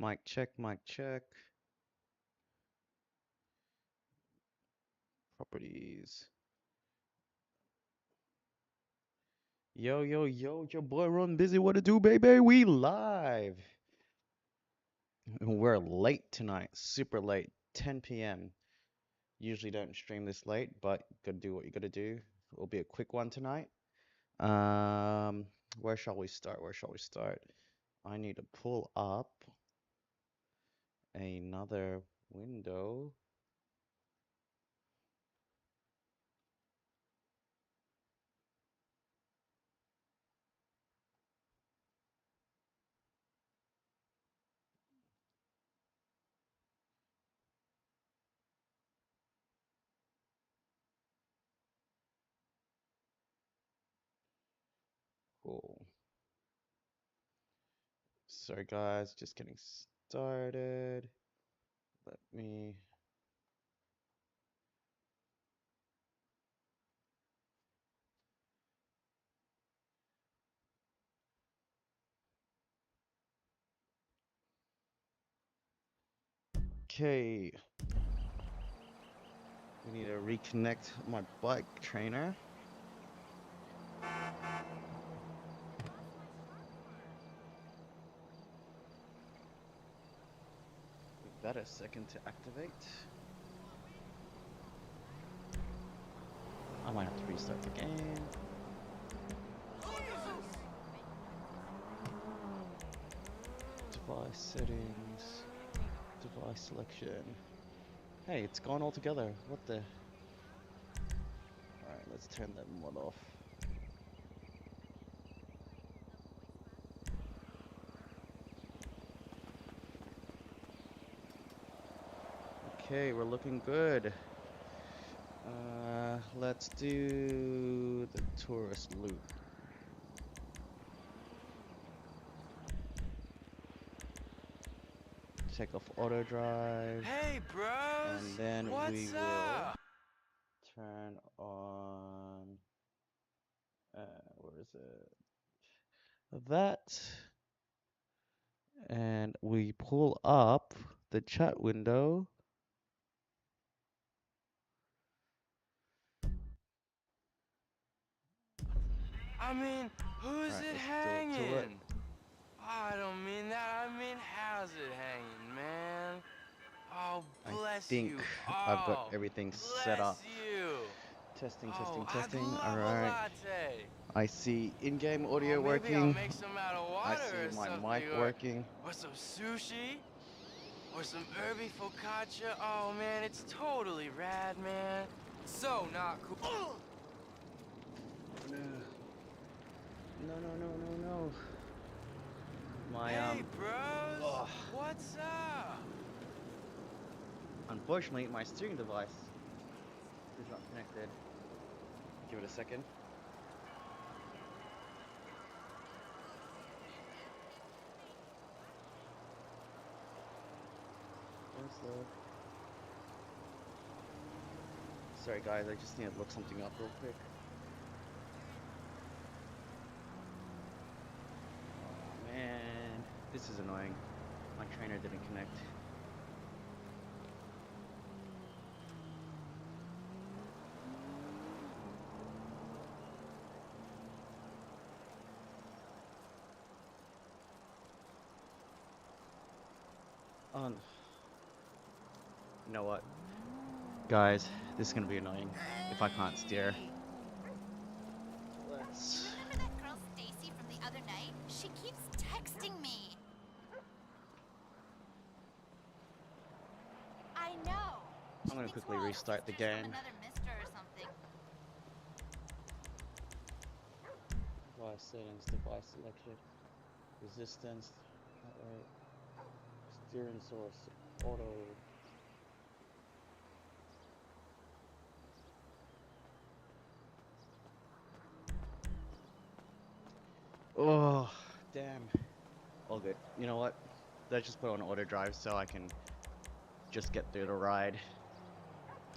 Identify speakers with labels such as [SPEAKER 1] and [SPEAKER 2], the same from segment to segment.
[SPEAKER 1] Mic check, mic check. Properties. Yo, yo, yo, your boy Run Busy. What to do, baby? We live. We're late tonight, super late, 10 p.m. Usually don't stream this late, but gotta do what you gotta do. It'll be a quick one tonight. Um, where shall we start? Where shall we start? I need to pull up another window. Cool. Sorry, guys, just getting started. Let me. Okay. We need to reconnect my bike trainer. Give that a second to activate. I might have to restart the game. Device settings. Device selection. Hey, it's gone all together. What the? Alright, let's turn that mod off. Okay, we're looking good. Let's do the tourist loop. Take off auto drive.
[SPEAKER 2] Hey, bros.
[SPEAKER 1] And then
[SPEAKER 2] What's
[SPEAKER 1] we will
[SPEAKER 2] up?
[SPEAKER 1] turn on. Where is it? That. And we pull up the chat window.
[SPEAKER 2] I mean, who's
[SPEAKER 1] Alright,
[SPEAKER 2] it
[SPEAKER 1] let's do it to it.
[SPEAKER 2] hanging? I don't mean that. I mean, how's it hanging, man? Oh,
[SPEAKER 1] I
[SPEAKER 2] bless
[SPEAKER 1] think
[SPEAKER 2] you.
[SPEAKER 1] I've got
[SPEAKER 2] Oh,
[SPEAKER 1] everything set
[SPEAKER 2] bless
[SPEAKER 1] up.
[SPEAKER 2] you.
[SPEAKER 1] Testing,
[SPEAKER 2] Oh,
[SPEAKER 1] testing,
[SPEAKER 2] I'd
[SPEAKER 1] testing.
[SPEAKER 2] love a
[SPEAKER 1] Alright.
[SPEAKER 2] latte.
[SPEAKER 1] I see in-game
[SPEAKER 2] Oh,
[SPEAKER 1] audio
[SPEAKER 2] maybe I'll
[SPEAKER 1] working.
[SPEAKER 2] make some out of
[SPEAKER 1] I
[SPEAKER 2] water
[SPEAKER 1] see
[SPEAKER 2] or
[SPEAKER 1] my
[SPEAKER 2] something,
[SPEAKER 1] mic working.
[SPEAKER 2] or some sushi, or some herby focaccia. Oh man, it's totally rad, man. So not cool.
[SPEAKER 1] No, no, no, no, no, no. My
[SPEAKER 2] Hey, bros.
[SPEAKER 1] ugh.
[SPEAKER 2] What's up?
[SPEAKER 1] Unfortunately, my steering device is not connected. Give it a second. Where's the? Sorry, guys. I just need to look something up real quick. Oh man, this is annoying. My trainer didn't connect. On. You know what? Guys, this is gonna be annoying if I can't steer. Let's.
[SPEAKER 3] Remember that girl Stacy from the other night? She keeps texting me. I know.
[SPEAKER 1] I'm
[SPEAKER 3] She
[SPEAKER 1] gonna
[SPEAKER 3] thinks
[SPEAKER 1] quickly
[SPEAKER 3] we're all
[SPEAKER 1] restart the
[SPEAKER 3] sisters from
[SPEAKER 1] game.
[SPEAKER 3] another mister or something.
[SPEAKER 1] Device settings, device selection, resistance, heart rate, steering source, auto. Oh, damn. All good. You know what? Let's just put on auto drive so I can just get through the ride.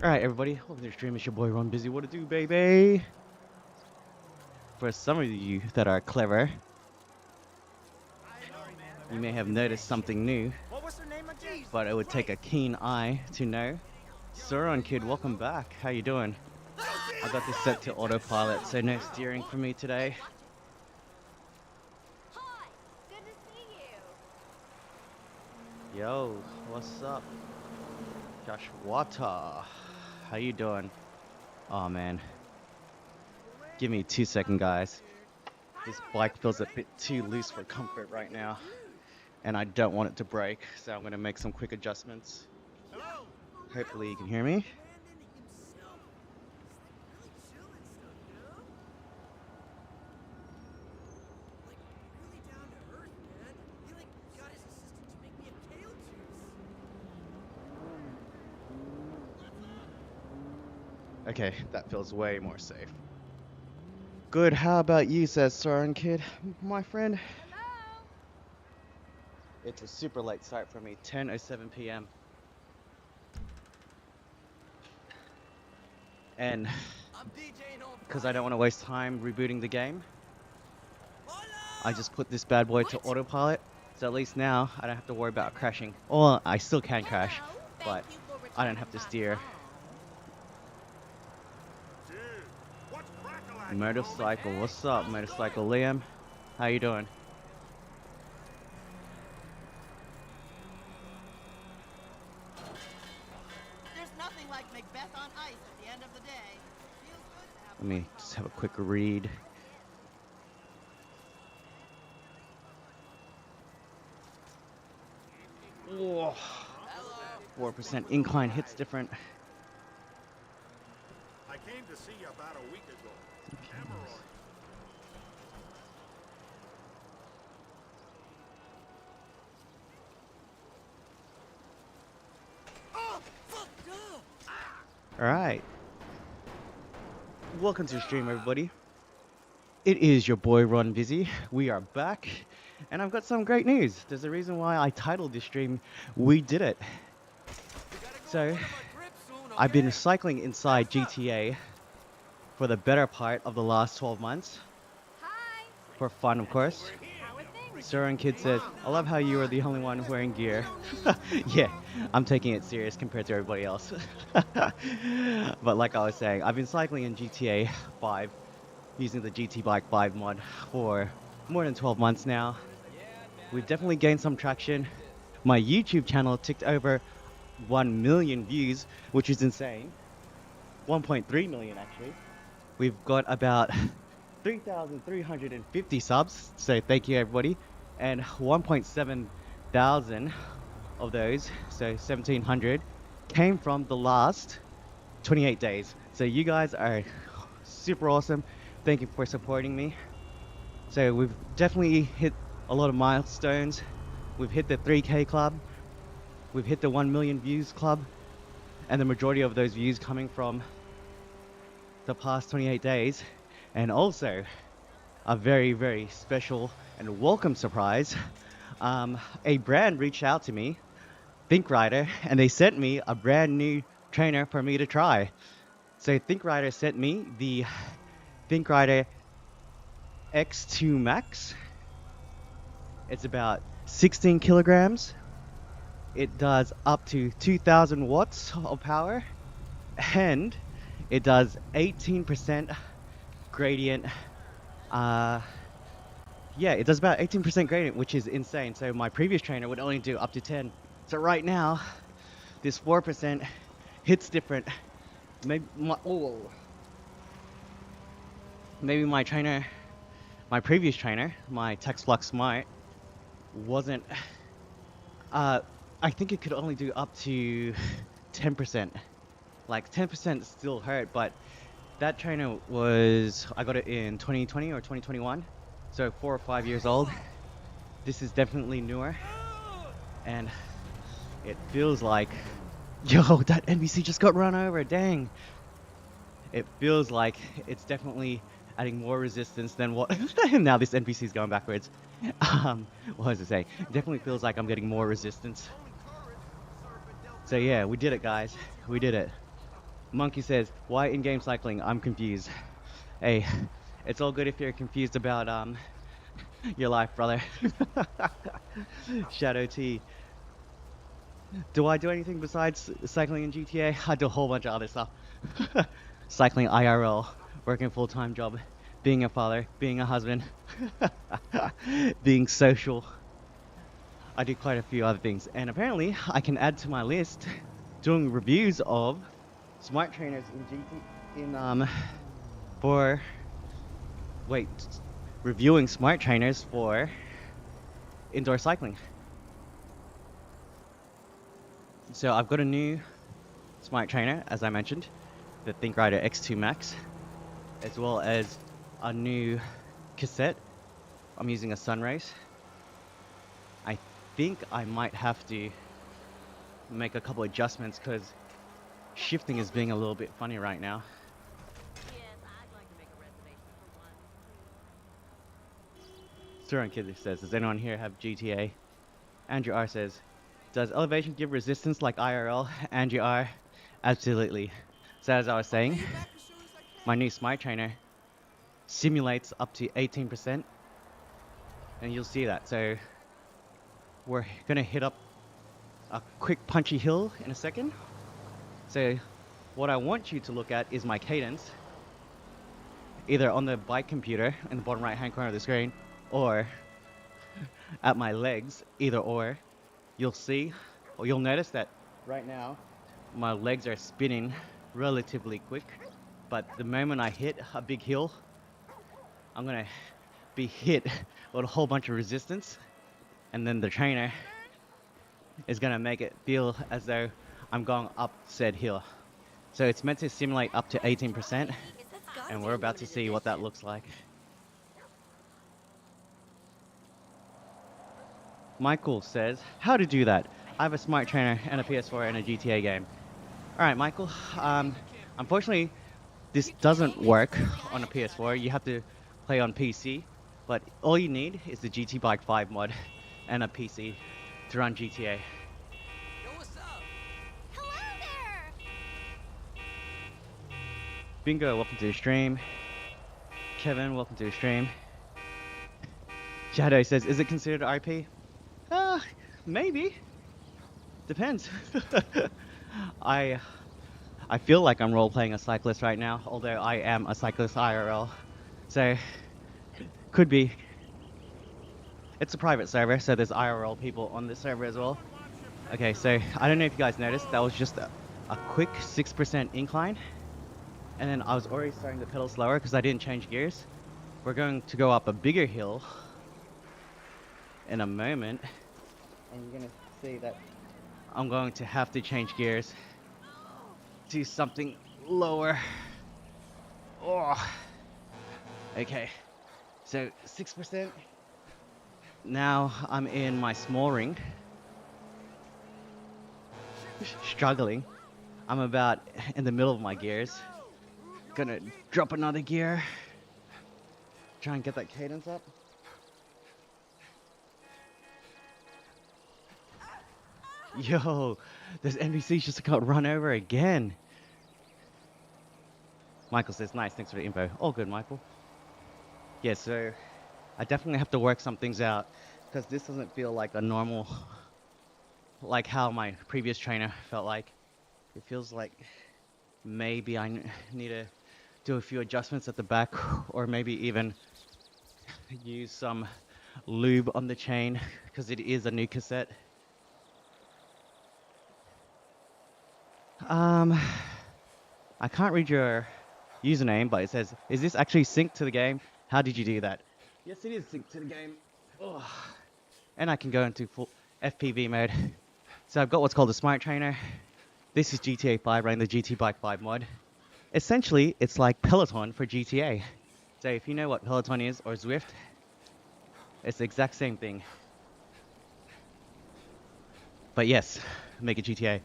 [SPEAKER 1] Alright, everybody. Welcome to the stream. It's your boy Ron Busy. What to do, baby? For some of you that are clever, you may have noticed something new.
[SPEAKER 2] What
[SPEAKER 1] but it would take a keen eye to know. Sauron Kid, welcome back. How you doing? I got this set to autopilot, so no steering for me today.
[SPEAKER 3] Hi, good to see you.
[SPEAKER 1] Yo, what's up? Josh Water. How you doing? Oh man. Give me 2 seconds, guys. This bike feels a bit too loose for comfort right now. And I don't want it to break, so I'm gonna make some quick adjustments. Hopefully you can hear me. Okay, that feels way more safe. Good, how about you, says Soren Kid, my friend?
[SPEAKER 3] Hello?
[SPEAKER 1] It's a super late start for me, 10:07 p.m. And because I don't want to waste time rebooting the game, I just put this bad boy to autopilot, so at least now I don't have to worry about crashing. Or I still can crash,
[SPEAKER 3] Hello.
[SPEAKER 1] but
[SPEAKER 3] Thank you for
[SPEAKER 1] I don't
[SPEAKER 3] returning
[SPEAKER 1] have to
[SPEAKER 3] my
[SPEAKER 1] steer.
[SPEAKER 3] call.
[SPEAKER 1] Motorcycle, what's up, Motorcycle Liam? How you doing?
[SPEAKER 4] There's nothing like Macbeth on ice at the end of the day. Feels good to have
[SPEAKER 1] Let me just have a quick read. Whoa. 4% incline hits different.
[SPEAKER 5] I came to see you about a week ago. Hemorrhoids.
[SPEAKER 1] Alright. Welcome to the stream, everybody. It is your boy Ron Busy. We are back, and I've got some great news. There's a reason why I titled this stream, We Did It. So, I've been cycling inside GTA for the better part of the last 12 months.
[SPEAKER 3] Hi.
[SPEAKER 1] For fun, of course.
[SPEAKER 3] How are things?
[SPEAKER 1] Soren Kid says, I love how you are the only one wearing gear. Yeah, I'm taking it serious compared to everybody else. But like I was saying, I've been cycling in GTA 5 using the GT Bike 5 mod for more than 12 months now. We've definitely gained some traction. My YouTube channel ticked over 1 million views, which is insane. 1.3 million actually. We've got about 3,350 subs, so thank you everybody. And 1.7 thousand of those, so 1,700, came from the last 28 days. So you guys are super awesome. Thank you for supporting me. So we've definitely hit a lot of milestones. We've hit the 3K club. We've hit the 1 million views club. And the majority of those views coming from the past 28 days. And also, a very, very special and welcome surprise. A brand reached out to me, ThinkRider, and they sent me a brand new trainer for me to try. So ThinkRider sent me the ThinkRider X2 Max. It's about 16 kilograms. It does up to 2,000 watts of power, and it does 18% gradient. Yeah, it does about 18% gradient, which is insane. So my previous trainer would only do up to 10. So right now, this 4% hits different. Maybe my trainer, my previous trainer, my TexFlux Smart, wasn't. I think it could only do up to 10%. Like 10% still hurt, but that trainer was, I got it in 2020 or 2021, so 4 or 5 years old. This is definitely newer, and it feels like, yo, that NPC just got run over, dang. It feels like it's definitely adding more resistance than what, now this NPC's going backwards. What was it saying? It definitely feels like I'm getting more resistance. So yeah, we did it, guys. We did it. Monkey says, why in-game cycling? I'm confused. Hey, it's all good if you're confused about your life, brother. Shadow T. Do I do anything besides cycling in GTA? I do a whole bunch of other stuff. Cycling IRL, working a full-time job, being a father, being a husband, being social. I do quite a few other things, and apparently I can add to my list doing reviews of smart trainers for wait, reviewing smart trainers for indoor cycling. So I've got a new smart trainer, as I mentioned, the ThinkRider X2 Max, as well as a new cassette. I'm using a Sunrace. I think I might have to make a couple adjustments because shifting is being a little bit funny right now.
[SPEAKER 6] Yes, I'd like to make a reservation for one.
[SPEAKER 1] Suran Kid says, does anyone here have GTA? Andrew R says, does elevation give resistance like IRL? Andrew R, absolutely. So as I was saying, my new smart trainer simulates up to 18%, and you'll see that. So we're gonna hit up a quick punchy hill in a second. So what I want you to look at is my cadence, either on the bike computer in the bottom right hand corner of the screen, or at my legs, either or. You'll see, or you'll notice that right now my legs are spinning relatively quick, but the moment I hit a big hill, I'm gonna be hit with a whole bunch of resistance, and then the trainer is gonna make it feel as though I'm going up said hill. So it's meant to simulate up to 18%, and we're about to see what that looks like. Michael says, how to do that? I have a smart trainer and a PS4 and a GTA game. Alright, Michael, unfortunately this doesn't work on a PS4. You have to play on PC, but all you need is the GT Bike 5 mod and a PC to run GTA.
[SPEAKER 2] Yo, what's up?
[SPEAKER 3] Hello there!
[SPEAKER 1] Bingo, welcome to the stream. Kevin, welcome to the stream. Shadow says, is it considered RP? Maybe. Depends. I feel like I'm role-playing a cyclist right now, although I am a cyclist IRL. So, could be. It's a private server, so there's IRL people on this server as well. Okay, so I don't know if you guys noticed, that was just a quick 6% incline. And then I was already starting to pedal slower because I didn't change gears. We're going to go up a bigger hill in a moment, and you're gonna see that I'm going to have to change gears to something lower. Oh, okay, so 6%. Now I'm in my small ring, struggling. I'm about in the middle of my gears. Gonna drop another gear, try and get that cadence up. Yo, this NPC just got run over again. Michael says, nice, thanks for the info. All good, Michael. Yeah, so I definitely have to work some things out because this doesn't feel like a normal, like how my previous trainer felt like. It feels like maybe I need to do a few adjustments at the back, or maybe even use some lube on the chain because it is a new cassette. I can't read your username, but it says, is this actually synced to the game? How did you do that? Yes, it is synced to the game. Oh. And I can go into full FPV mode. So I've got what's called a smart trainer. This is GTA 5 running the GT Bike 5 mod. Essentially, it's like Peloton for GTA. So if you know what Peloton is, or Zwift, it's the exact same thing. But yes, make it GTA.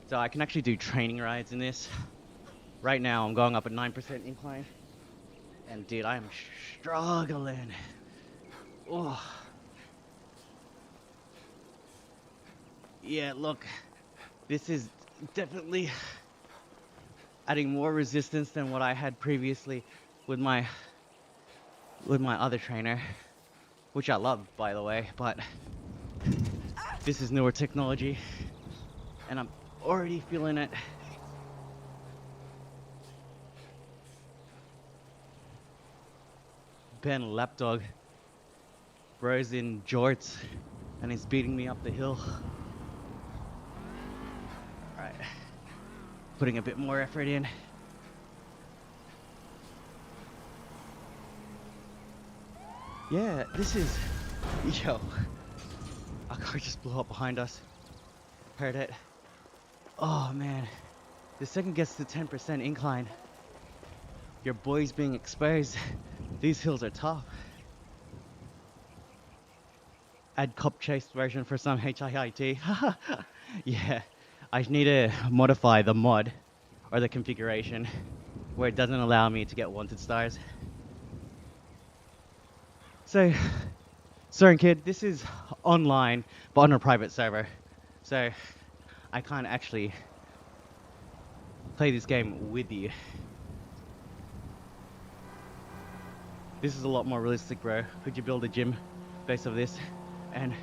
[SPEAKER 1] So I can actually do training rides in this. Right now I'm going up a 9% incline. And dude, I am struggling. Oh. Yeah, look. This is definitely adding more resistance than what I had previously with my other trainer. Which I love, by the way, but this is newer technology. and I'm already feeling it. Ben Lapdog, bro's in jorts, and he's beating me up the hill. Alright, putting a bit more effort in. Yeah, this is... Yo, our car just blew up behind us. Heard it. Oh man, the second gets to 10% incline. Your boy's being exposed. These hills are tough. Add cop chase version for some HIIT. Yeah, I need to modify the mod or the configuration where it doesn't allow me to get wanted stars. So, sorry kid, this is online but on a private server. So, I can't actually play this game with you. This is a lot more realistic, bro. Could you build a gym based off this? And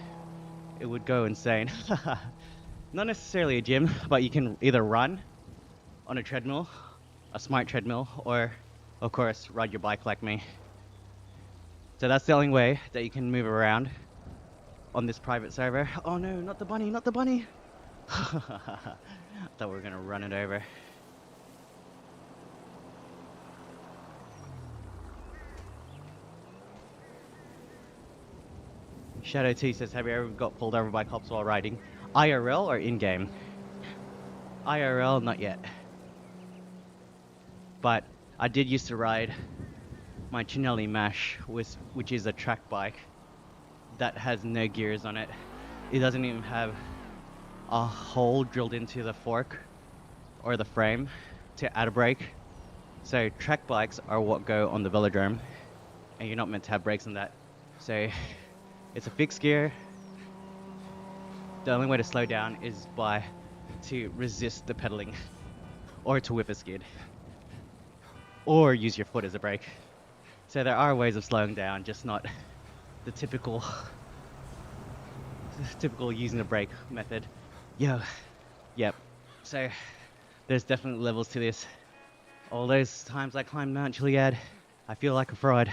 [SPEAKER 1] it would go insane. Not necessarily a gym, but you can either run on a treadmill, a smart treadmill, or of course, ride your bike like me. So that's the only way that you can move around on this private server. Oh no, not the bunny, not the bunny! Thought we were gonna run it over. Shadow T says, have you ever got pulled over by cops while riding? IRL or in-game? IRL, not yet. But I did used to ride my Chinelli Mash, which is a track bike that has no gears on it. It doesn't even have a hole drilled into the fork or the frame to add a brake. So track bikes are what go on the velodrome, and you're not meant to have brakes on that. So it's a fixed gear. The only way to slow down is to resist the pedaling, or to whip a skid, or use your foot as a brake. So there are ways of slowing down, just not the typical using a brake method. Yep. So there's definitely levels to this. All those times I climbed Mount Chiliad, I feel like a fraud.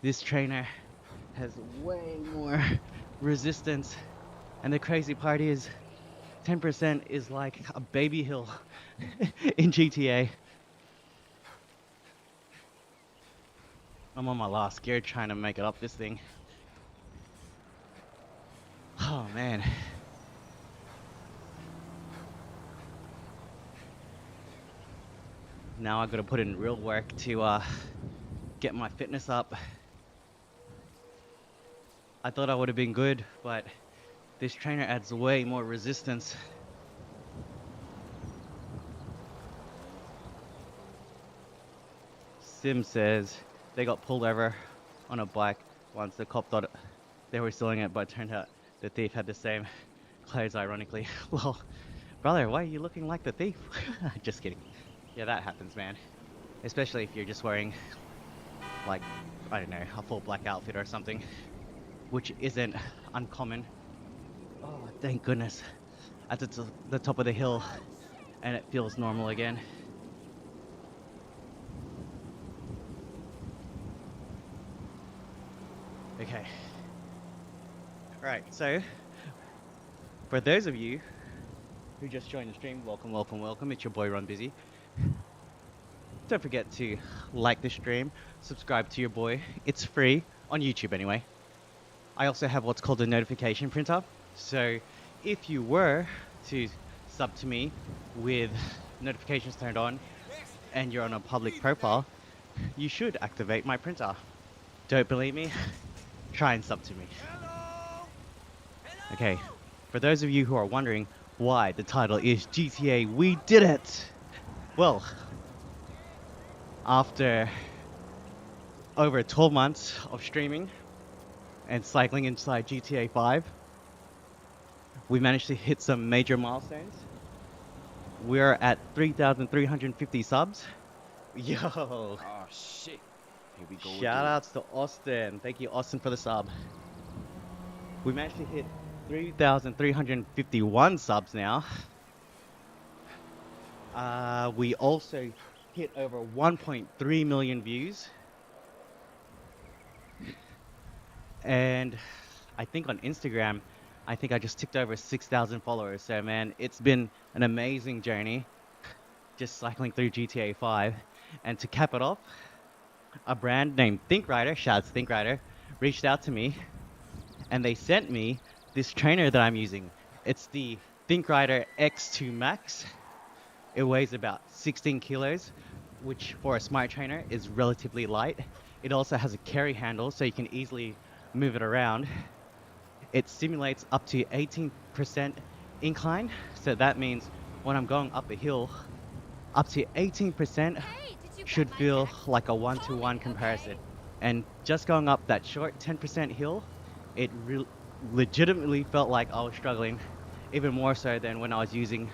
[SPEAKER 1] This trainer has way more resistance, and the crazy part is 10% is like a baby hill in GTA. I'm on my last gear trying to make it up this thing. Oh man. Now I gotta put in real work to get my fitness up. I thought I would have been good, but this trainer adds way more resistance. Sim says they got pulled over on a bike once. The cop thought they were stealing it, but it turned out the thief had the same clothes, ironically. Well, brother, why are you looking like the thief? Just kidding. Yeah, that happens, man. Especially if you're just wearing, like, I don't know, a full black outfit or something, which isn't uncommon. Oh, thank goodness. At the top of the hill, and it feels normal again. Okay. Alright, so, for those of you who just joined the stream, welcome. It's your boy Ron Busy. Don't forget to like the stream, subscribe to your boy. It's free, on YouTube anyway. I also have what's called a notification printer. So if you were to sub to me with notifications turned on and you're on a public profile, you should activate my printer. Don't believe me? Try and sub to me. Okay, for those of you who are wondering why the title is GTA We Did It! Well, after over 12 months of streaming and cycling inside GTA 5, we managed to hit some major milestones. We're at 3,350 subs. Yo!
[SPEAKER 2] Oh shit. Here we go.
[SPEAKER 1] Shout outs to Austin. Thank you, Austin, for the sub. We managed to hit 3,351 subs now. We also hit over 1.3 million views. And I think on Instagram, I think I just ticked over 6,000 followers. So man, it's been an amazing journey just cycling through GTA 5. And to cap it off, a brand named ThinkRider, shouts ThinkRider, reached out to me and they sent me this trainer that I'm using. It's the ThinkRider X2 Max. It weighs about 16 kilos, which for a smart trainer is relatively light. It also has a carry handle so you can easily move it around. It simulates up to 18% incline, so that means when I'm going up a hill, up to 18%
[SPEAKER 3] Hey, did you
[SPEAKER 1] should
[SPEAKER 3] get my
[SPEAKER 1] feel
[SPEAKER 3] text?
[SPEAKER 1] like a one-to-one
[SPEAKER 3] Okay.
[SPEAKER 1] comparison. And just going up that short 10% hill, it legitimately felt like I was struggling, even more so than when I was using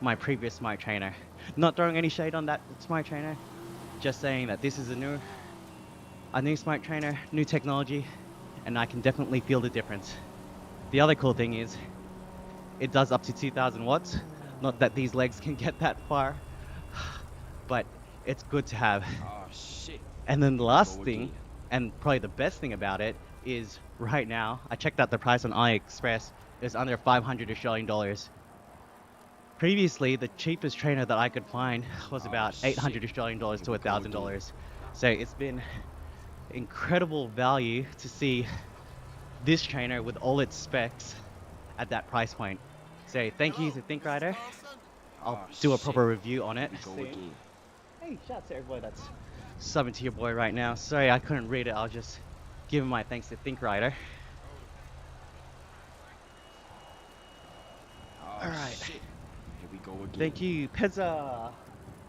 [SPEAKER 1] my previous smart trainer. Not throwing any shade on that smart trainer, just saying that this is a new smart trainer, new technology, and I can definitely feel the difference. The other cool thing is, it does up to 2,000 watts. Not that these legs can get that far, but it's good to have.
[SPEAKER 2] Oh, shit.
[SPEAKER 1] And then the last
[SPEAKER 2] Go
[SPEAKER 1] thing,
[SPEAKER 2] again.
[SPEAKER 1] and probably the best thing about it, is right now, I checked out the price on AliExpress, it's under 500 Australian dollars. Previously, the cheapest trainer that I could find was about 800 Australian dollars to $1,000. So it's been incredible value to see this trainer with all its specs at that price point. So thank you to ThinkRider. I'll do a proper review on it soon. Hey, shout out to everybody that's subbing to your boy right now. Sorry I couldn't read it. I'll just give my thanks to ThinkRider. Alright.
[SPEAKER 2] Here we go again.
[SPEAKER 1] Thank you, Pezza.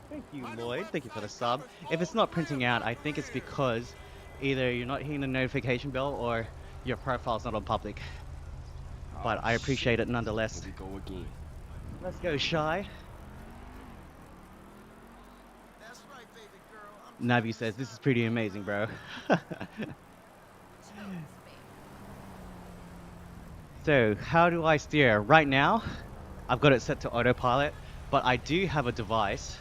[SPEAKER 1] Thank you, Lloyd. Thank you for the sub. If it's not printing out, I think it's because either you're not hitting the notification bell or your profile's not on public. But I appreciate it nonetheless.
[SPEAKER 2] Here we go again.
[SPEAKER 1] Let's go, Shy.
[SPEAKER 4] That's right, baby girl. I'm
[SPEAKER 1] Navi says, this is pretty amazing, bro. So, how do I steer? Right now, I've got it set to autopilot, but I do have a device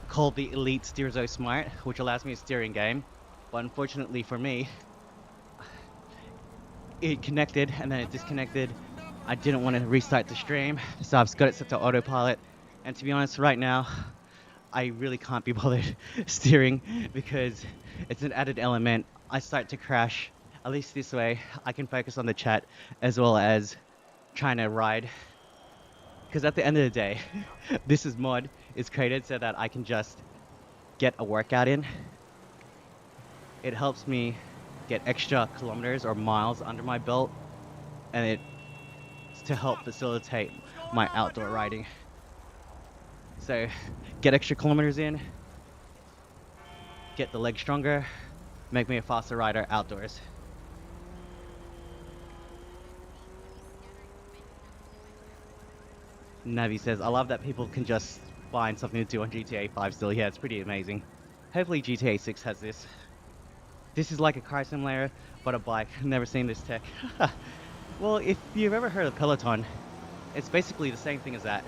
[SPEAKER 1] called the Elite SteerZo Smart, which allows me to steer in game. But unfortunately for me, it connected and then it disconnected. I didn't want to restart the stream, so I've got it set to autopilot. And to be honest, right now, I really can't be bothered steering because it's an added element. I start to crash. At least this way, I can focus on the chat as well as trying to ride. Because at the end of the day, this mod is created so that I can just get a workout in. It helps me get extra kilometers or miles under my belt, and it's to help facilitate my outdoor riding. So, get extra kilometers in, get the legs stronger, make me a faster rider outdoors. Navi says, I love that people can just find something to do on GTA 5 still. Yeah, it's pretty amazing. Hopefully GTA 6 has this. This is like a car simulator, but a bike. Never seen this tech. Well, if you've ever heard of Peloton, it's basically the same thing as that.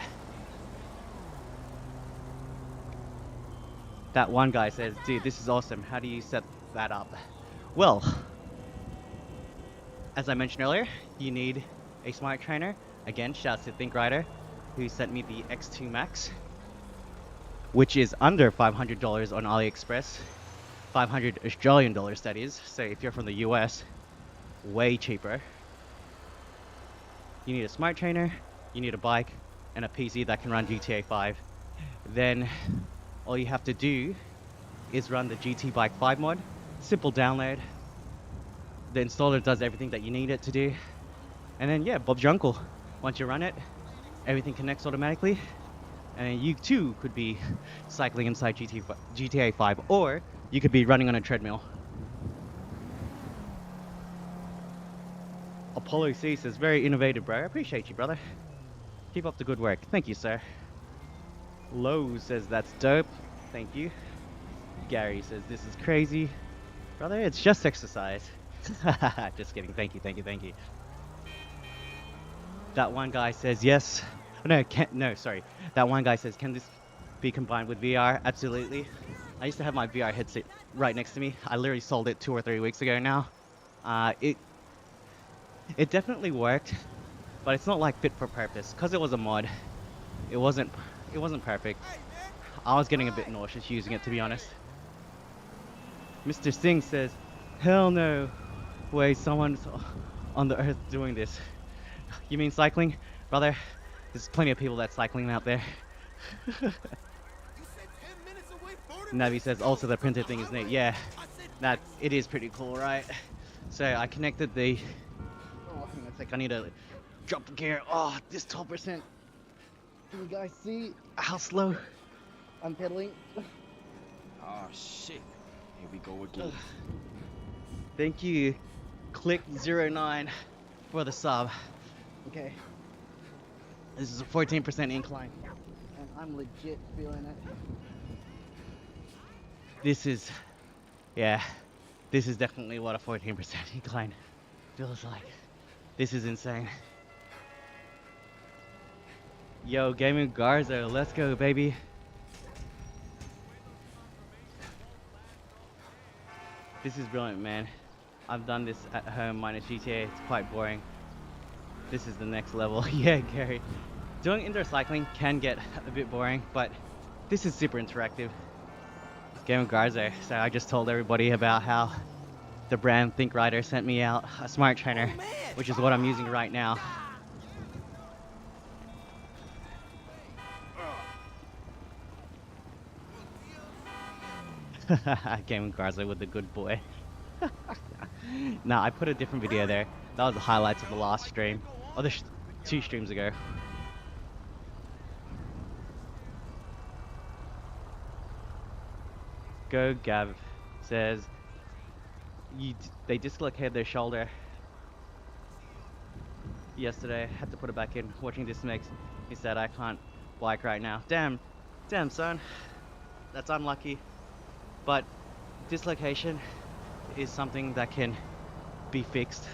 [SPEAKER 1] That one guy says, dude, this is awesome. How do you set that up? Well, as I mentioned earlier, you need a smart trainer. Again, shouts to ThinkRider, who sent me the X2 Max, which is under $500 on AliExpress. 500 Australian dollars, that is. So if you're from the US, way cheaper. You need a smart trainer, you need a bike, and a PC that can run GTA 5. Then all you have to do is run the GT Bike 5 mod. Simple download. The installer does everything that you need it to do. And then yeah, Bob's your uncle. Once you run it, everything connects automatically. And you too could be cycling inside GTA 5, or you could be running on a treadmill. Apollo C says, very innovative, bro. I appreciate you, brother. Keep up the good work. Thank you, sir. Lowe says, that's dope. Thank you. Gary says, this is crazy. Brother, it's just exercise. Just kidding. Thank you, thank you, thank you. That one guy says yes. No, sorry. That one guy says, can this be combined with VR? Absolutely. I used to have my VR headset right next to me. I literally sold it 2 or 3 weeks ago now. It definitely worked, but it's not like fit for purpose. Cause it was a mod, it wasn't perfect. I was getting a bit nauseous using it, to be honest. Mr. Singh says, hell no way someone's on the earth doing this. You mean cycling? Brother, there's plenty of people that's cycling out there. Navi says, also the printer thing is neat. Yeah, it is pretty cool, right? So I connected the... Oh, hang on a sec, I need to drop the gear. Oh, this 12%. Can you guys see how slow I'm pedaling?
[SPEAKER 2] Oh shit. Here we go again.
[SPEAKER 1] Thank you, Click09, for the sub. Okay. This is a 14% incline, and I'm legit feeling it. This is definitely what a 14% incline feels like. This is insane. Yo, Gaming Garzo, let's go, baby. This is brilliant, man. I've done this at home minus GTA. It's quite boring. This is the next level. Yeah, Gary. Doing indoor cycling can get a bit boring, but this is super interactive. Game of Garzo. So I just told everybody about how the brand ThinkRider sent me out a smart trainer, which is what I'm using right now. Game of Garzo with the good boy. Nah, I put a different video there. That was the highlights of the last stream. Or the 2 streams ago. Go Gav says they dislocated their shoulder yesterday. Had to put it back in. Watching this mix, he said I can't bike right now. Damn son, that's unlucky. But dislocation is something that can be fixed.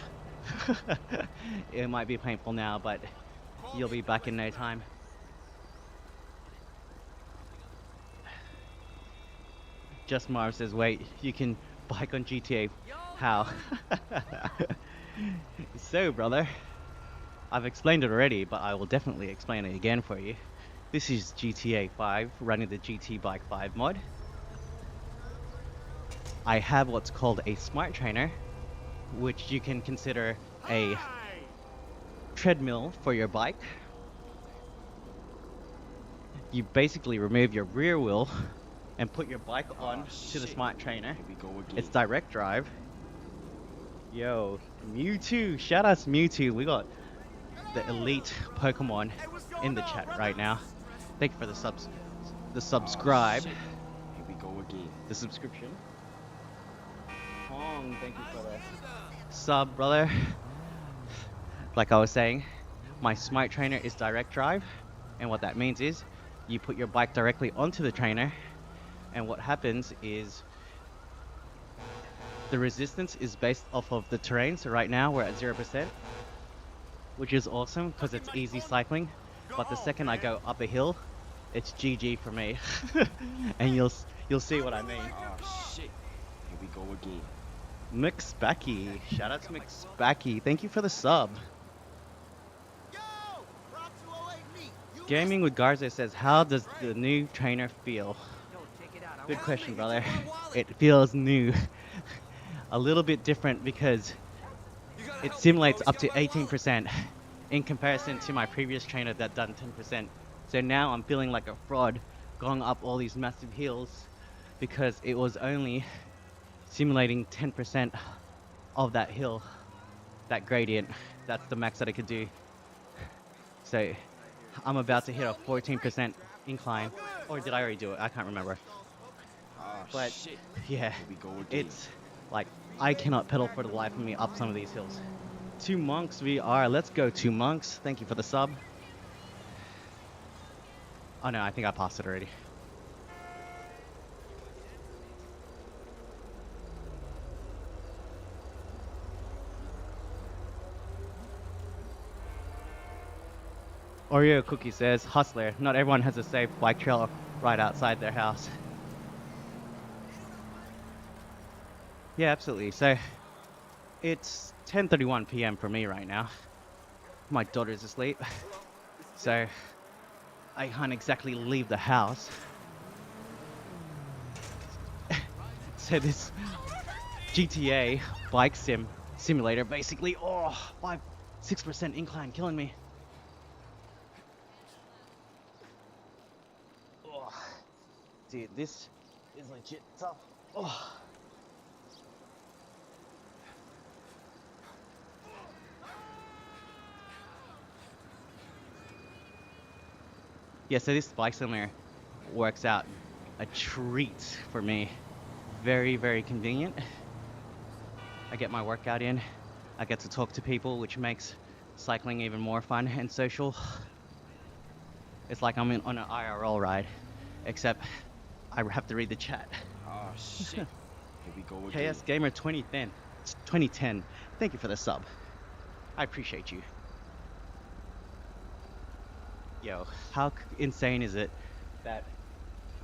[SPEAKER 1] It might be painful now, but you'll be back in no time. Just Marv says, wait, you can bike on GTA. How? So, brother, I've explained it already, but I will definitely explain it again for you. This is GTA 5, running the GT Bike 5 mod. I have what's called a smart trainer, which you can consider a treadmill for your bike. You basically remove your rear wheel and put your bike on to the smart trainer. It's direct drive. Yo, Mewtwo, shout out to Mewtwo. We got the elite Pokemon in the chat right now. Thank you for the subscribe.
[SPEAKER 2] Here we go again.
[SPEAKER 1] The subscription. Pong, thank you for the sub, brother. Like I was saying, my smart trainer is direct drive, and what that means is you put your bike directly onto the trainer, and what happens is the resistance is based off of the terrain. So right now we're at 0%, which is awesome because it's easy cycling. But the second I go up a hill, it's GG for me. And you'll see what I mean.
[SPEAKER 2] Oh shit. Here we go again.
[SPEAKER 1] McSpacky, shout out to McSpacky. Thank you for the sub. Gaming with Garza says, how does the new trainer feel? Good question, brother. It feels new. A little bit different because it simulates up to 18% in comparison to my previous trainer that done 10%. So now I'm feeling like a fraud going up all these massive hills because it was only simulating 10% of that hill, that gradient. That's the max that I could do. So I'm about to hit a 14% incline. Or did I already do it? I can't remember. But
[SPEAKER 2] shit.
[SPEAKER 1] yeah,
[SPEAKER 2] Here we go again.
[SPEAKER 1] it's like I cannot pedal for the life of me up some of these hills. 2 Monks VR, let's go 2 Monks. Thank you for the sub. Oh no, I think I passed it already. Oreo Cookie says, Hustler, not everyone has a safe bike trail right outside their house. Yeah, absolutely. So, it's 10:31 p.m. for me right now. My daughter's asleep, so I can't exactly leave the house. So this GTA bike simulator basically, 6% incline killing me. Oh, dude, this is legit tough. Oh. Yeah, so this bike simulator works out a treat for me. Very, very convenient. I get my workout in. I get to talk to people, which makes cycling even more fun and social. It's like I'm on an IRL ride, except I have to read the chat.
[SPEAKER 2] Oh shit. Here we go again.
[SPEAKER 1] KS Gamer 2010. Thank you for the sub. I appreciate you. Yo, how insane is it that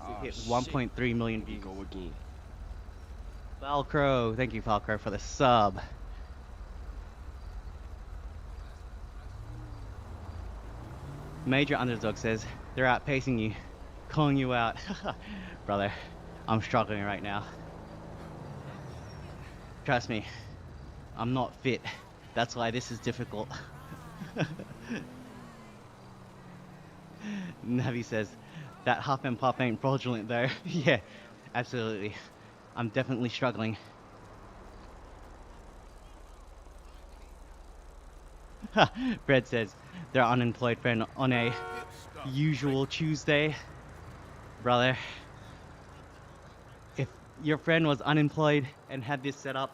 [SPEAKER 1] we hit 1.3 million views?
[SPEAKER 2] Here we go again.
[SPEAKER 1] Falcro, thank you Falcro for the sub. Major Underdog says, they're outpacing you, calling you out. Brother, I'm struggling right now. Trust me, I'm not fit. That's why this is difficult. Navi says, that huff and puff ain't fraudulent though. Yeah, absolutely. I'm definitely struggling. Brett says, their unemployed friend on a usual Tuesday. Brother, if your friend was unemployed and had this set up,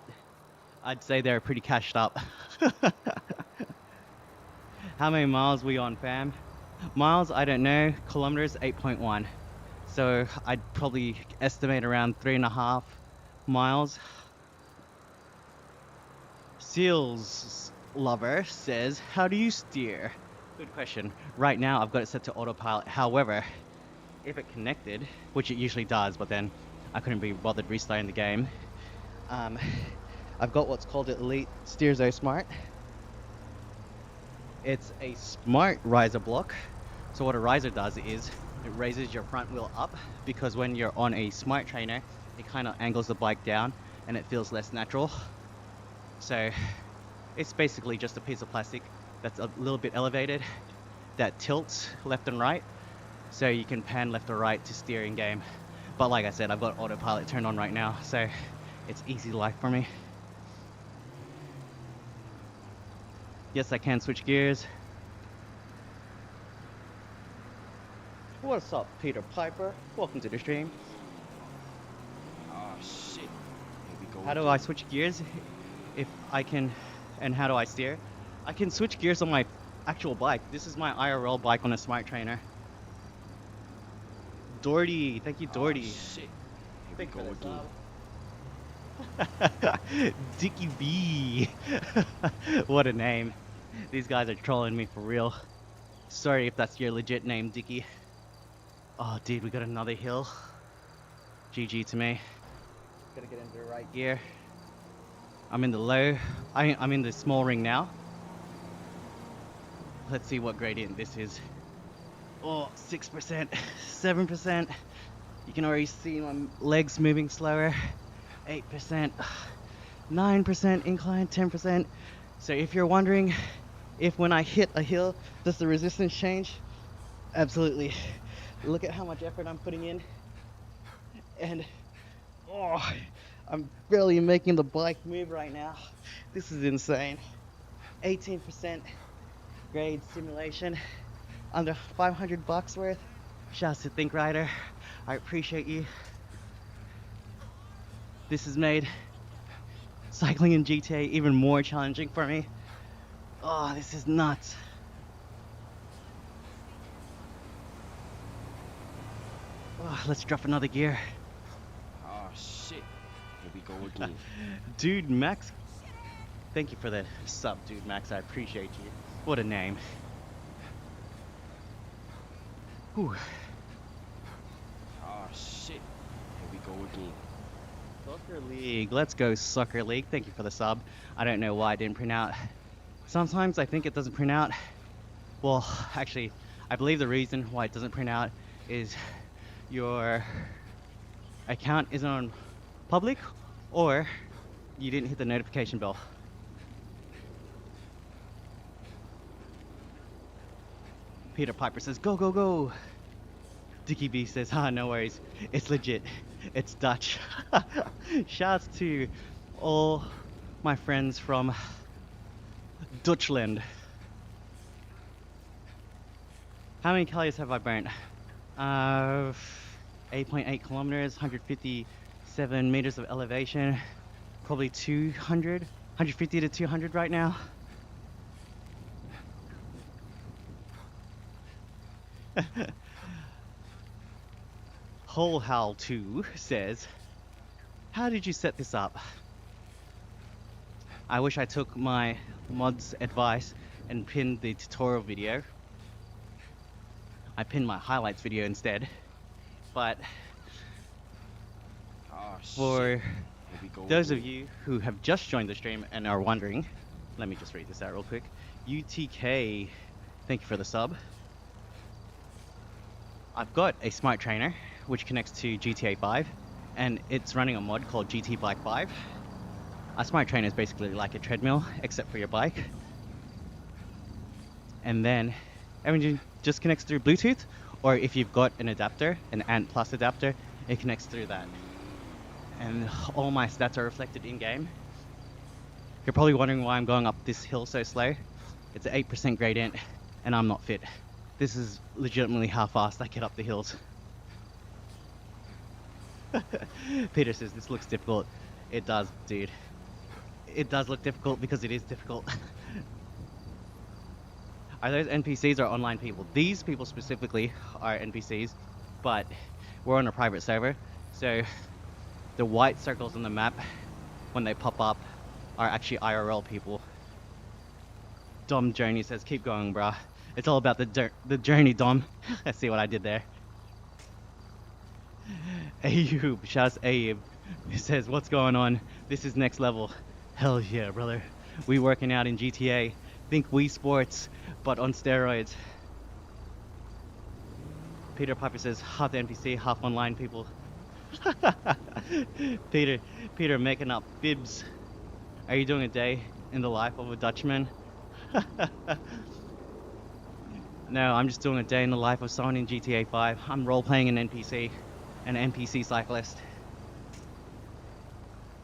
[SPEAKER 1] I'd say they're pretty cashed up. How many miles we on, fam? Miles, I don't know. Kilometers, 8.1. So I'd probably estimate around 3.5 miles. Seals Lover says, how do you steer? Good question. Right now I've got it set to autopilot. However, if it connected, which it usually does, but then I couldn't be bothered restarting the game, I've got what's called Elite SteerZo Smart. It's a smart riser block. So what a riser does is it raises your front wheel up, because when you're on a smart trainer, it kind of angles the bike down and it feels less natural. So it's basically just a piece of plastic that's a little bit elevated that tilts left and right, so you can pan left or right to steer in game. But like I said, I've got autopilot turned on right now, so it's easy life for me. Yes, I can switch gears. What's up, Peter Piper? Welcome to the stream.
[SPEAKER 2] Oh shit. Here we go.
[SPEAKER 1] How do I switch gears? If I can, and how do I steer? I can switch gears on my actual bike. This is my IRL bike on a smart trainer. Doherty, thank you, Doherty.
[SPEAKER 2] Oh, shit. Here we
[SPEAKER 1] Thank
[SPEAKER 2] go
[SPEAKER 1] you for
[SPEAKER 2] again.
[SPEAKER 1] the sub. Dickie B. What a name. These guys are trolling me for real. Sorry if that's your legit name, Dickie. Oh, dude, we got another hill. GG to me. Gotta get into the right gear. I'm in the low. I'm in the small ring now. Let's see what gradient this is. Oh, 6%, 7%. You can already see my legs moving slower. 8%, 9% incline, 10%. So if you're wondering if when I hit a hill, does the resistance change? Absolutely. Look at how much effort I'm putting in. And, I'm barely making the bike move right now. This is insane. 18% grade simulation. Under $500 worth. Shouts to Think Rider. I appreciate you. This has made cycling in GTA even more challenging for me. Oh, this is nuts. Oh, let's drop another gear.
[SPEAKER 2] Oh shit. Here we go again.
[SPEAKER 1] Dude Max, thank you for that sub, Dude Max. I appreciate you. What a name. Whew.
[SPEAKER 2] Oh shit. Here we go again.
[SPEAKER 1] Soccer League. Let's go Soccer League. Thank you for the sub. I don't know why it didn't print out. Sometimes I think it doesn't print out. Well, actually, I believe the reason why it doesn't print out is your account isn't on public or you didn't hit the notification bell. Peter Piper says, go, go, go. Dickie B says, no worries. It's legit. It's Dutch. Shouts to all my friends from Dutchland. How many calories have I burnt? 8.8 kilometers, 157 meters of elevation, probably 150 to 200 right now. Whole Howl 2 says, how did you set this up? I wish I took my mod's advice and pinned the tutorial video. I pinned my highlights video instead. But
[SPEAKER 2] Oh shit.
[SPEAKER 1] for
[SPEAKER 2] Here we go
[SPEAKER 1] those of
[SPEAKER 2] again.
[SPEAKER 1] you who have just joined the stream and are wondering, let me just read this out real quick. UTK, thank you for the sub. I've got a smart trainer which connects to GTA 5 and it's running a mod called GT Bike 5. A smart trainer is basically like a treadmill except for your bike. And then everything just connects through Bluetooth, or if you've got an adapter, an Ant Plus adapter, it connects through that. And all my stats are reflected in game. You're probably wondering why I'm going up this hill so slow. It's an 8% gradient and I'm not fit. This is legitimately how fast I get up the hills. Peter says this looks difficult. It does, dude. It does look difficult because it is difficult. Are those NPCs or online people? These people specifically are NPCs, but we're on a private server, so the white circles on the map, when they pop up, are actually IRL people. Dom Journey says, keep going, bruh. It's all about the journey, Dom. Let's see what I did there. Ayub, shouts Ayub. He says, what's going on? This is next level. Hell yeah, brother. We working out in GTA. Think Wii Sports, but on steroids. Peter Piper says, half NPC, half online people. Peter making up fibs. Are you doing a day in the life of a Dutchman? No, I'm just doing a day in the life of someone in GTA 5. I'm role-playing an NPC cyclist.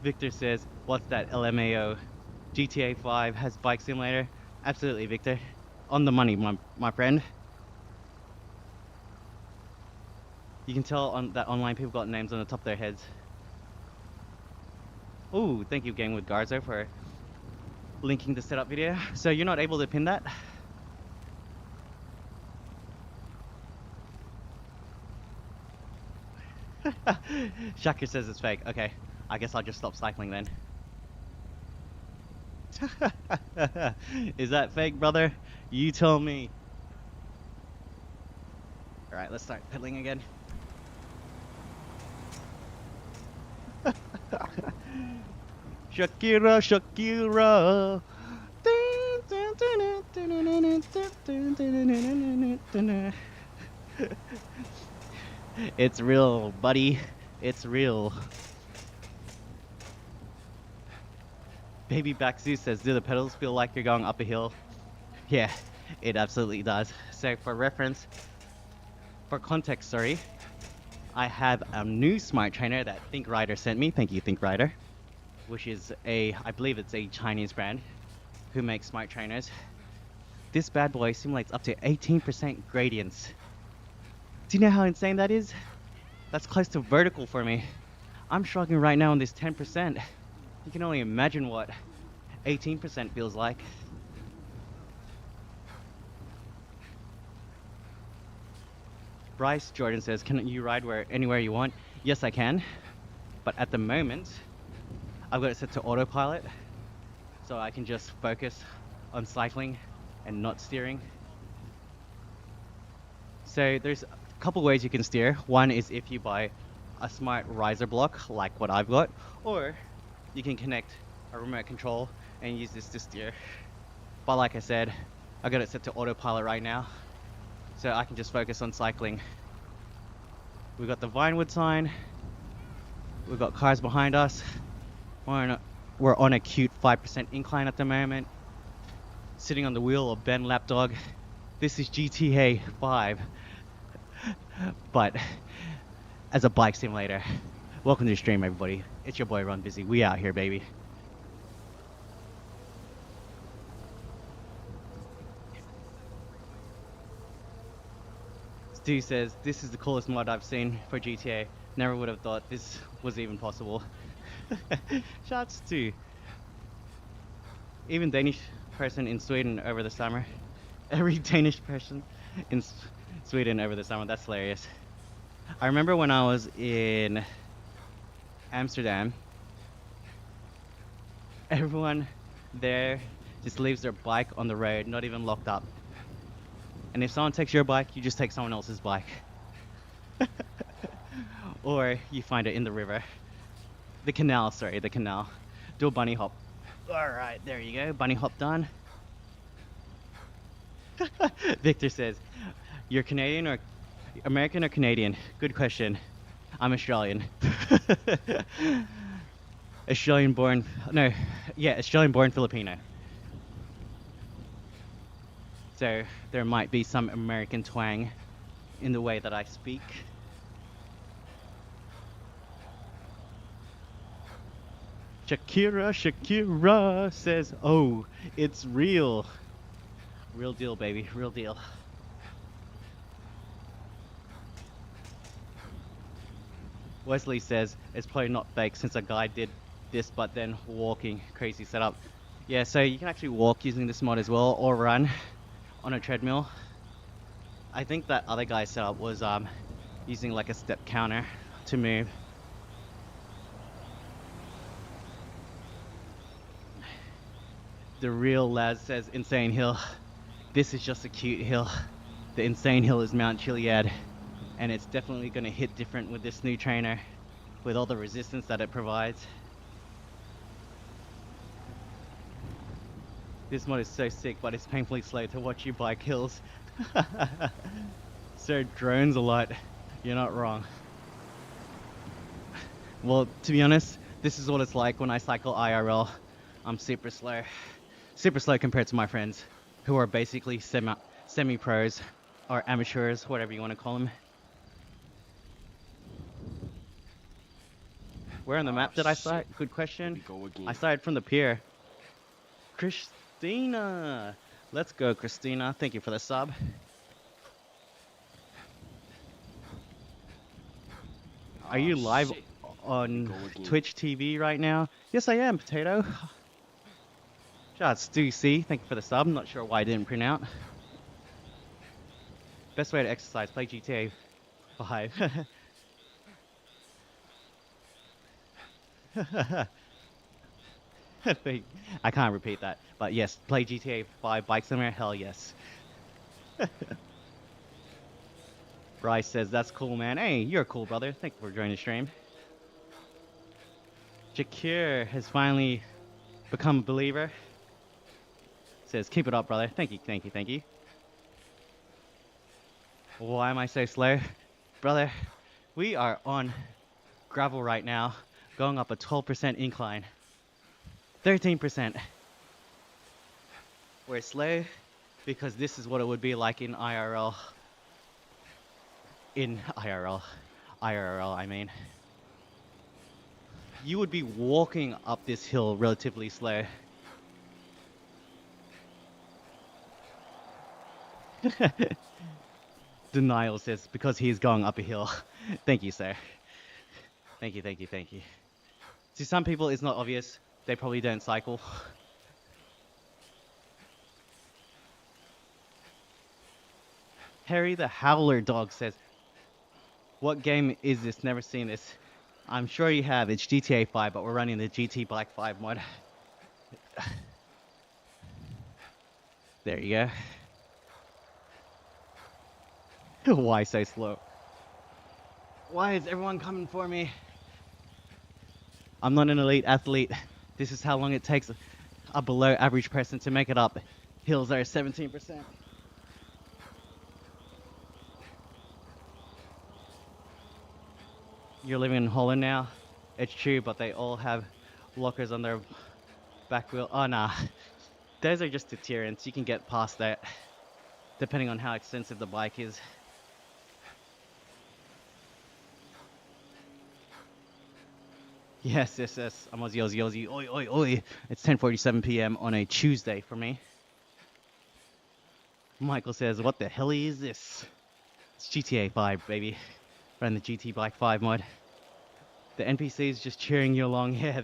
[SPEAKER 1] Victor says, what's that LMAO? GTA 5 has bike simulator? Absolutely, Victor. On the money, my friend. You can tell that online people got names on the top of their heads. Ooh, thank you, Game with Garzo, for linking the setup video. So you're not able to pin that? Shaka says it's fake. Okay, I guess I'll just stop cycling then. Is that fake, brother? You tell me. Alright, let's start pedaling again. Shakira, Shakira. It's real, buddy. It's real. Baby Backzoo says, do the pedals feel like you're going up a hill? Yeah, it absolutely does. So for reference, for context, sorry, I have a new smart trainer that ThinkRider sent me. Thank you, ThinkRider. Which is I believe it's a Chinese brand who makes smart trainers. This bad boy simulates up to 18% gradients. Do you know how insane that is? That's close to vertical for me. I'm struggling right now on this 10%. You can only imagine what 18% feels like. Bryce Jordan says, can you ride anywhere you want? Yes, I can. But at the moment, I've got it set to autopilot. So I can just focus on cycling and not steering. So there's couple ways you can steer. One is if you buy a smart riser block like what I've got, or you can connect a remote control and use this to steer. But like I said, I got it set to autopilot right now, so I can just focus on cycling. We got the Vinewood sign. We've got cars behind us. We're on a cute 5% incline at the moment. Sitting on the wheel of Ben Lapdog. This is GTA 5, but as a bike simulator. Welcome to the stream, everybody. It's your boy Ron Busy. We out here, baby. Stu says, this is the coolest mod I've seen for GTA. Never would have thought this was even possible. Shouts to even Danish person in Sweden over the summer. Every Danish person in Sweden over the summer. That's hilarious. I remember when I was in Amsterdam, everyone there just leaves their bike on the road, not even locked up. And if someone takes your bike, you just take someone else's bike. Or you find it in the river. The canal, sorry, the canal. Do a bunny hop. Alright, there you go. Bunny hop done. Victor says, you're Canadian or American or Canadian? Good question. I'm Australian. Australian born, no, yeah, Australian born Filipino. So there might be some American twang in the way that I speak. Shakira says, oh, it's real. Real deal, baby, real deal. Wesley says, it's probably not fake since a guy did this but then walking. Crazy setup. Yeah, so you can actually walk using this mod as well, or run on a treadmill. I think that other guy's setup was using like a step counter to move. The real lad says, Insane Hill. This is just a cute hill. The Insane Hill is Mount Chiliad, and it's definitely going to hit different with this new trainer, with all the resistance that it provides. This mod is so sick, but it's painfully slow to watch you bike hills. So drones a lot. You're not wrong. Well, to be honest, this is what it's like when I cycle IRL. I'm super slow. Super slow compared to my friends, who are basically semi-pros or amateurs, whatever you want to call them. Where on the map did I start? Good question. I started from the pier. Christina! Let's go, Christina. Thank you for the sub. Are you live on Twitch TV right now? Yes, I am, Potato. Shouts to C. Thank you for the sub. I'm not sure why I didn't print out. Best way to exercise, play GTA 5. I can't repeat that, but yes, play GTA 5 Bike Simulator, hell yes. Bryce says, that's cool, man. Hey, you're cool, brother. Thank you for joining the stream. Jakir has finally become a believer. Says, keep it up, brother. Thank you, thank you, thank you. Why am I so slow? Brother, we are on gravel right now, going up a 12% incline. 13%. We're slow because this is what it would be like in IRL. IRL, I mean. You would be walking up this hill relatively slow. Denial says, because he is going up a hill. Thank you, sir. Thank you, thank you, thank you. To some people, it's not obvious. They probably don't cycle. Harry the Howler Dog says, what game is this? Never seen this. I'm sure you have. It's GTA 5, but we're running the GT Black 5 mod. There you go. Why so slow? Why is everyone coming for me? I'm not an elite athlete. This is how long it takes a below average person to make it up. Hills are 17%. You're living in Holland now? It's true, but they all have lockers on their back wheel. Oh nah, those are just deterrents. You can get past that, depending on how expensive the bike is. Yes, yes, yes. I'm Aussie, Aussie, Aussie. Oi, oi, oi. It's 10:47 p.m. on a Tuesday for me. Michael says, what the hell is this? It's GTA 5, baby. Ran the GT Bike 5 mod. The NPCs just cheering you along. Yeah,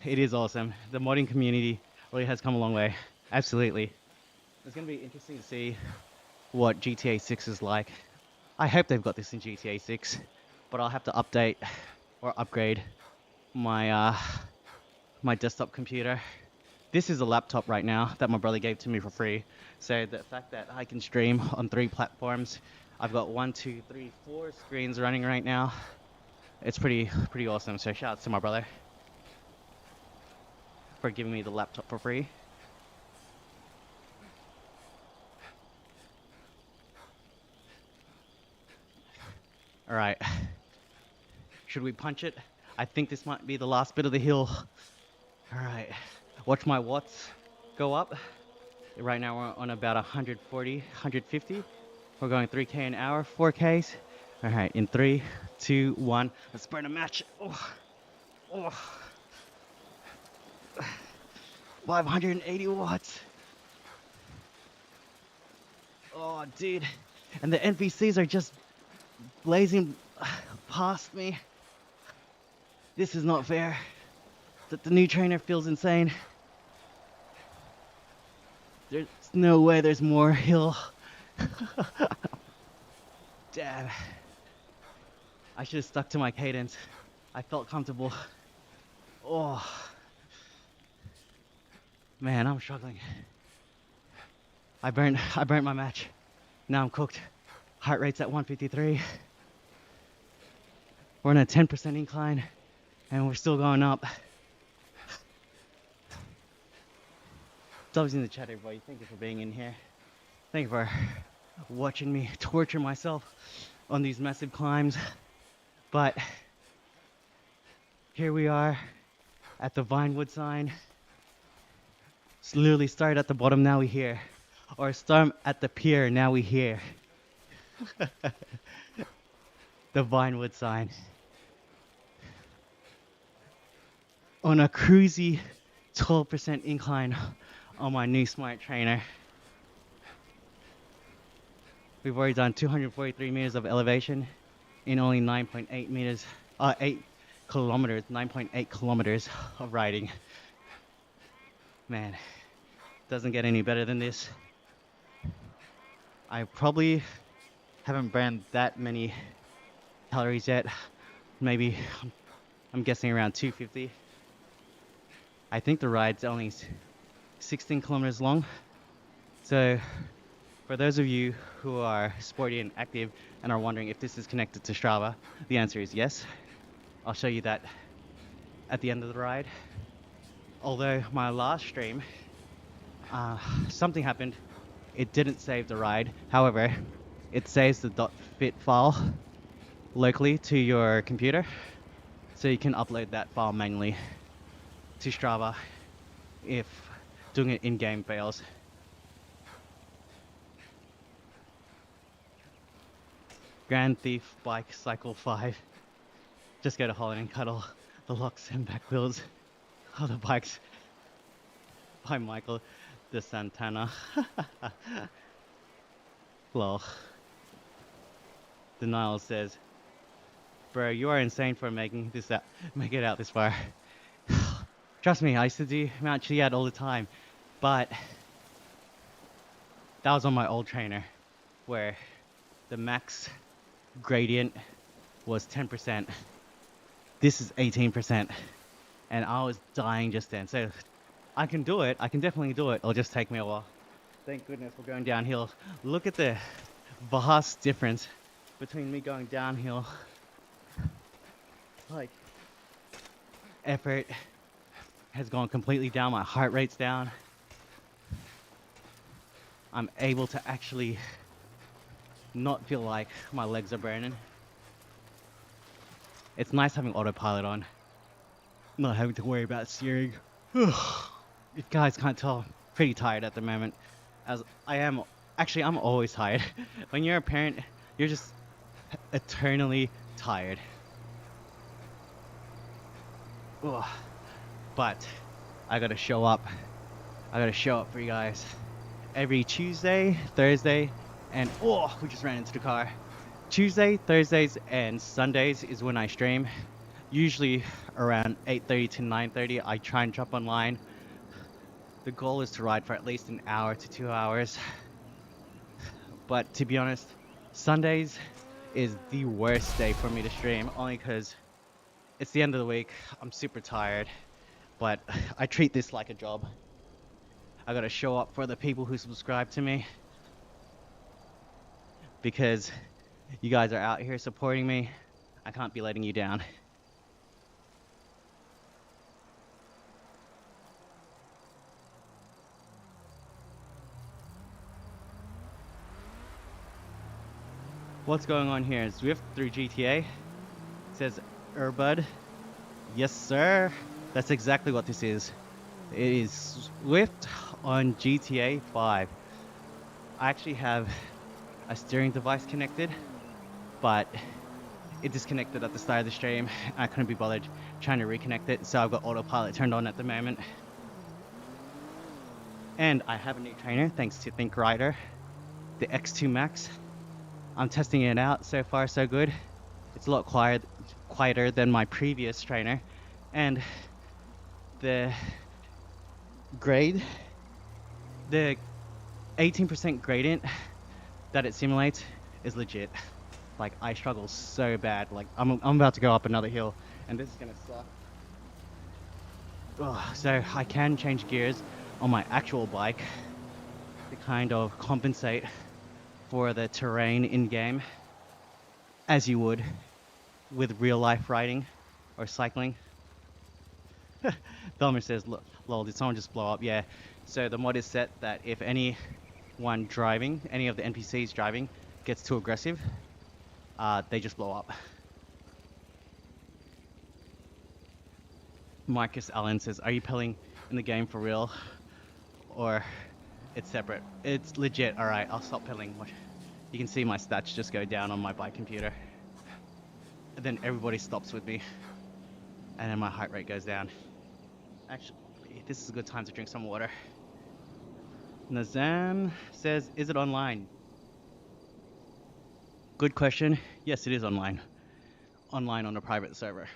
[SPEAKER 1] it is awesome. The modding community really has come a long way. Absolutely. It's going to be interesting to see what GTA 6 is like. I hope they've got this in GTA 6, but I'll have to update or upgrade my my desktop computer. This is a laptop right now that my brother gave to me for free. So the fact that I can stream on 3 platforms, I've got 1, 2, 3, 4 screens running right now. It's pretty awesome. So shout out to my brother for giving me the laptop for free. All right. Should we punch it? I think this might be the last bit of the hill. All right. Watch my watts go up. Right now we're on about 140, 150. We're going 3K an hour, 4Ks. All right, in 3, 2, 1. Let's burn a match. Oh. Oh. 580 watts. Oh, dude. And the NPCs are just blazing past me. This is not fair. The new trainer feels insane. There's no way there's more hill. Damn. I should have stuck to my cadence. I felt comfortable. Oh. Man, I'm struggling. I burnt my match. Now I'm cooked. Heart rate's at 153. We're on a 10% incline and we're still going up. Dubs in the chat, everybody. Thank you for being in here. Thank you for watching me torture myself on these massive climbs. But here we are at the Vinewood sign. It's literally started at the bottom, now we're here. Or start at the pier, now we're here. The Vinewood sign. On a cruisy 12% incline on my new smart trainer. We've already done 243 meters of elevation in only 9.8 meters, 8 kilometers, 9.8 kilometers of riding. Man, doesn't get any better than this. I probably haven't burned that many calories yet. Maybe, I'm guessing around 250. I think the ride's only 16 kilometers long. So for those of you who are sporty and active and are wondering if this is connected to Strava, the answer is yes. I'll show you that at the end of the ride. Although my last stream, something happened. It didn't save the ride. However, it saves the .fit file locally to your computer. So you can upload that file manually to Strava if doing it in-game fails. Grand Thief Bike Cycle 5. Just go to Holland and cuddle the locks and back wheels of the bikes by Michael de Santana. Lol. Denial says, bro, you are insane for making this out, make it out this far. Trust me, I used to do Mount Chiliad all the time, but that was on my old trainer where the max gradient was 10%. This is 18%, and I was dying just then. So I can do it. I can definitely do it. It'll just take me a while. Thank goodness we're going downhill. Look at the vast difference between me going downhill, like, effort has gone completely down, my heart rate's down. I'm able to actually not feel like my legs are burning. It's nice having autopilot on, not having to worry about steering. You guys can't tell, I'm pretty tired at the moment, as I am. Actually, I'm always tired. When you're a parent, you're just eternally tired. Ugh. But I gotta show up. I gotta show up for you guys every Tuesday, Thursday, and oh, we just ran into the car. Tuesday, Thursdays, and Sundays is when I stream. Usually around 8:30 to 9:30. I try and jump online. The goal is to ride for at least an hour to 2 hours. But to be honest, Sundays is the worst day for me to stream, only because it's the end of the week. I'm super tired, but I treat this like a job. I gotta show up for the people who subscribe to me, because you guys are out here supporting me. I can't be letting you down. What's going on here? Zwift through GTA. It says Urbud. Yes, sir. That's exactly what this is. It is Zwift on GTA 5. I actually have a steering device connected, but it disconnected at the start of the stream. I couldn't be bothered trying to reconnect it, so I've got autopilot turned on at the moment. And I have a new trainer thanks to Think Rider, the X2 Max. I'm testing it out. So far so good. It's a lot quieter than my previous trainer, and the grade, the 18% gradient that it simulates is legit. Like, I struggle so bad. Like, I'm about to go up another hill, and this is gonna suck. Ugh, so I can change gears on my actual bike to kind of compensate for the terrain in game, as you would with real life riding or cycling. Thelmer says, lol, did someone just blow up? Yeah. So the mod is set that if anyone driving, any of the NPCs driving, gets too aggressive, they just blow up. Marcus Allen says, are you pelling in the game for real? Or it's separate? It's legit. Alright, I'll stop pelling. You can see my stats just go down on my bike computer. And then everybody stops with me. And then my heart rate goes down. Actually, this is a good time to drink some water. Nazam says, is it online? Good question. Yes, it is online. Online on a private server.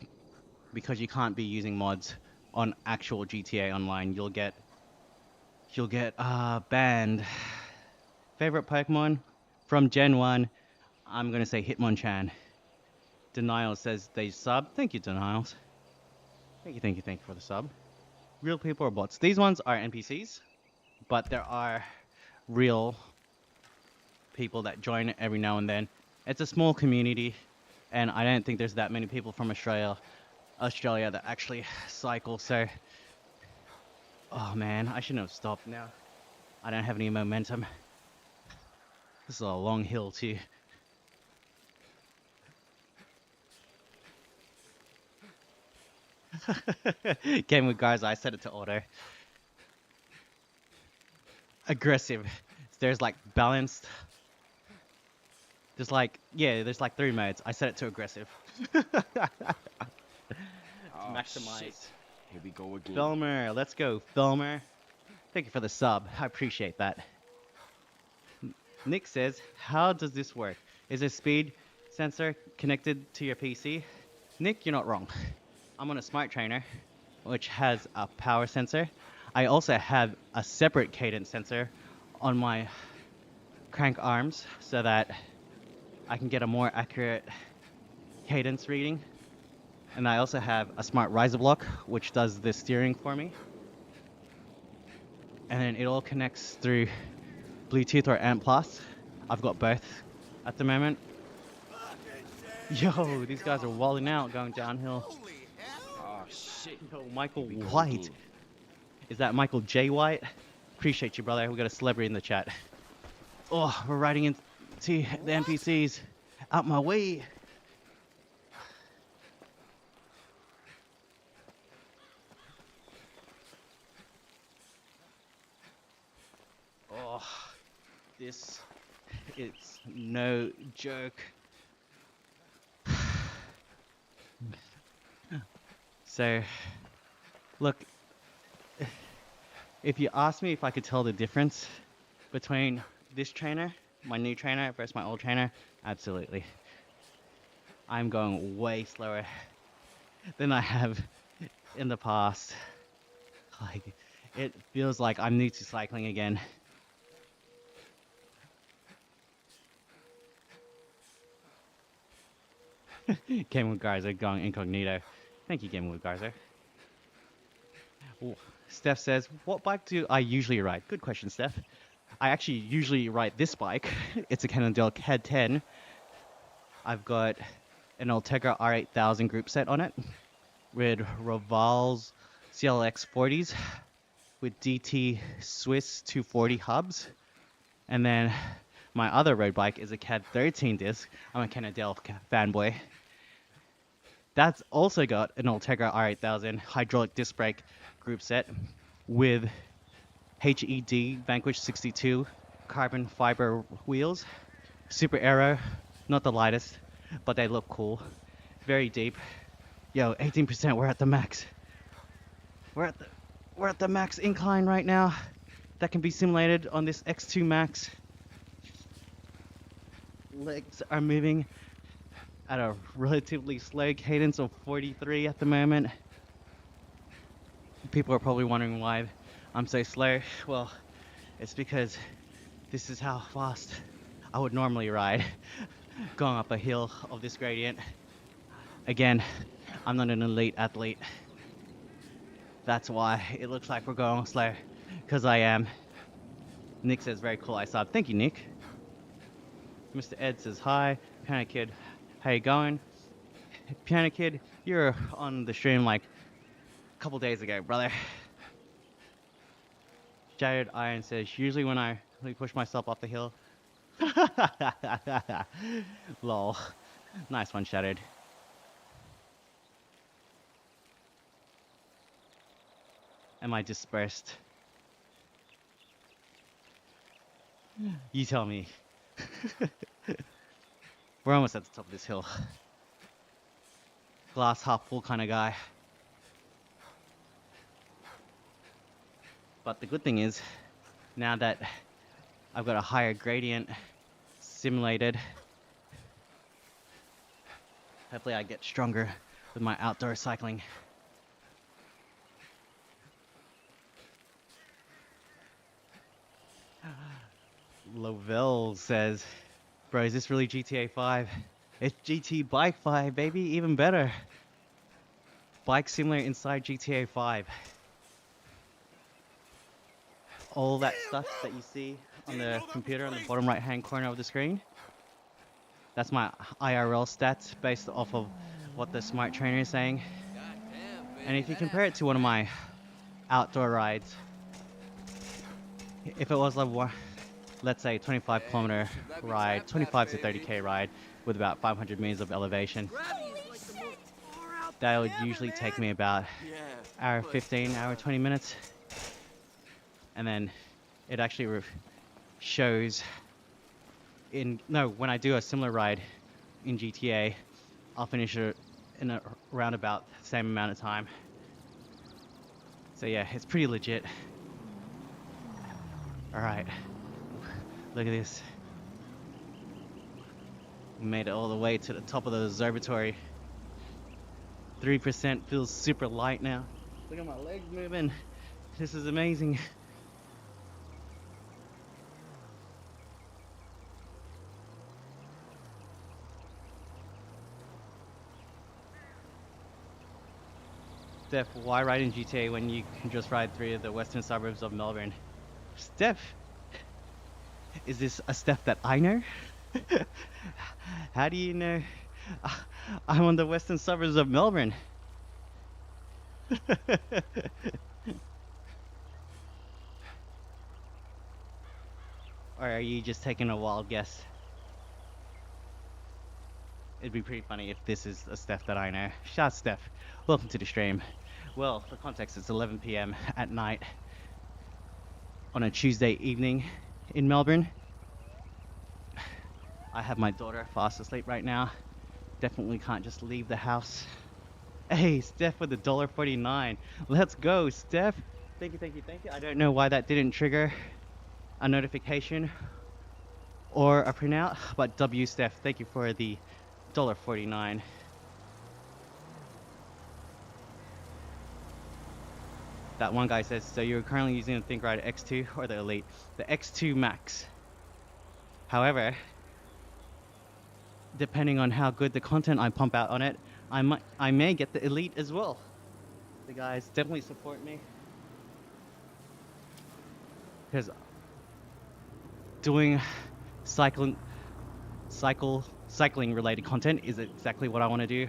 [SPEAKER 1] Because you can't be using mods on actual GTA Online. You'll get banned. Favorite Pokemon from Gen 1? I'm gonna say Hitmonchan. Denial says they sub. Thank you, Denials. Thank you for the sub. Real people or bots? These ones are NPCs, but there are real people that join every now and then. It's a small community, and I don't think there's that many people from Australia that actually cycle, so... Oh man, I shouldn't have stopped now. I don't have any momentum. This is a long hill too. Game with Garza, I set it to auto. Aggressive. There's like balanced. There's like 3 modes. I set it to aggressive.
[SPEAKER 7] Oh,
[SPEAKER 1] Maximize.
[SPEAKER 7] shit. Here we go again.
[SPEAKER 1] Filmer, let's go, Filmer. Thank you for the sub. I appreciate that. Nick says, how does this work? Is a speed sensor connected to your PC? Nick, you're not wrong. I'm on a smart trainer, which has a power sensor. I also have a separate cadence sensor on my crank arms so that I can get a more accurate cadence reading. And I also have a smart riser block, which does the steering for me. And then it all connects through Bluetooth or ANT+. I've got both at the moment. Yo, these guys are walling out going downhill.
[SPEAKER 5] Holy hell!
[SPEAKER 7] Oh shit.
[SPEAKER 1] Yo, Michael
[SPEAKER 7] Here we go
[SPEAKER 1] White.
[SPEAKER 7] again.
[SPEAKER 1] Is that Michael J. White? Appreciate you, brother. We got a celebrity in the chat. Oh, we're riding into the NPCs. Out my way. Oh, this is no joke. So, look, if you ask me if I could tell the difference between this trainer, my new trainer, versus my old trainer, absolutely. I'm going way slower than I have in the past. Like, it feels like I'm new to cycling again. Gamewood Garza going incognito. Thank you, Gamewood Garza. Ooh, Steph says, what bike do I usually ride? Good question, Steph. I actually usually ride this bike. It's a Cannondale CAD 10. I've got an Ultegra R8000 group set on it with Roval's CLX 40s with DT Swiss 240 hubs. And then my other road bike is a CAD 13 disc. I'm a Cannondale fanboy. That's also got an Ultegra R8000 hydraulic disc brake group set with HED Vanquish 62 carbon fiber wheels. Super aero, not the lightest, but they look cool. Very deep. Yo, 18%, we're at the max. We're at the max incline right now. That can be simulated on this X2 Max. Legs are moving at a relatively slow cadence of 43 at the moment. People are probably wondering why I'm so slow. Well, it's because this is how fast I would normally ride going up a hill of this gradient. Again, I'm not an elite athlete. That's why it looks like we're going slow, because I am. Nick says, very cool, I sub. Thank you, Nick. Mr. Ed says, hi. Piano Kid, how you going? Piano Kid, you're on the stream like a couple days ago, brother. Jared Iron says, usually when I really push myself off the hill. Lol. Nice one, Shattered. Am I dispersed? You tell me. We're almost at the top of this hill. Glass half full kind of guy. But the good thing is, now that I've got a higher gradient simulated, hopefully I get stronger with my outdoor cycling. Lovell says, bro, is this really GTA 5? It's GT Bike 5, baby, even better. Bike simulator inside GTA 5. All that stuff that you see on the computer on the bottom right hand corner of the screen, that's my IRL stats based off of what the smart trainer is saying. And if you compare it to one of my outdoor rides, if it was like one, let's say 25 kilometer ride, 25 to 30k ride with about 500 meters of elevation, that would usually take me about hour 15, hour 20 minutes. And then it actually shows when I do a similar ride in GTA, I'll finish it in around about the same amount of time. So yeah, it's pretty legit. Alright, look at this. We made it all the way to the top of the observatory. 3% feels super light now. Look at my legs moving. This is amazing. Steph, why ride in GTA when you can just ride through the western suburbs of Melbourne? Steph, is this a Steph that I know? How do you know I'm on the western suburbs of Melbourne. Or are you just taking a wild guess? It'd be pretty funny if this is a Steph that I know. Shout out Steph. Welcome to the stream. Well, for context, it's 11 p.m. at night on a Tuesday evening in Melbourne. I have my daughter fast asleep right now. Definitely can't just leave the house. Hey, Steph with the $1.49. Let's go, Steph. Thank you, thank you, thank you. I don't know why that didn't trigger a notification or a printout, but W Steph, thank you for the $1.49. That one guy says, so you're currently using the ThinkRider X2 or the Elite? The X2 Max. However, depending on how good the content I pump out on it, I may get the Elite as well. The guys definitely support me, because doing cycling related content is exactly what I want to do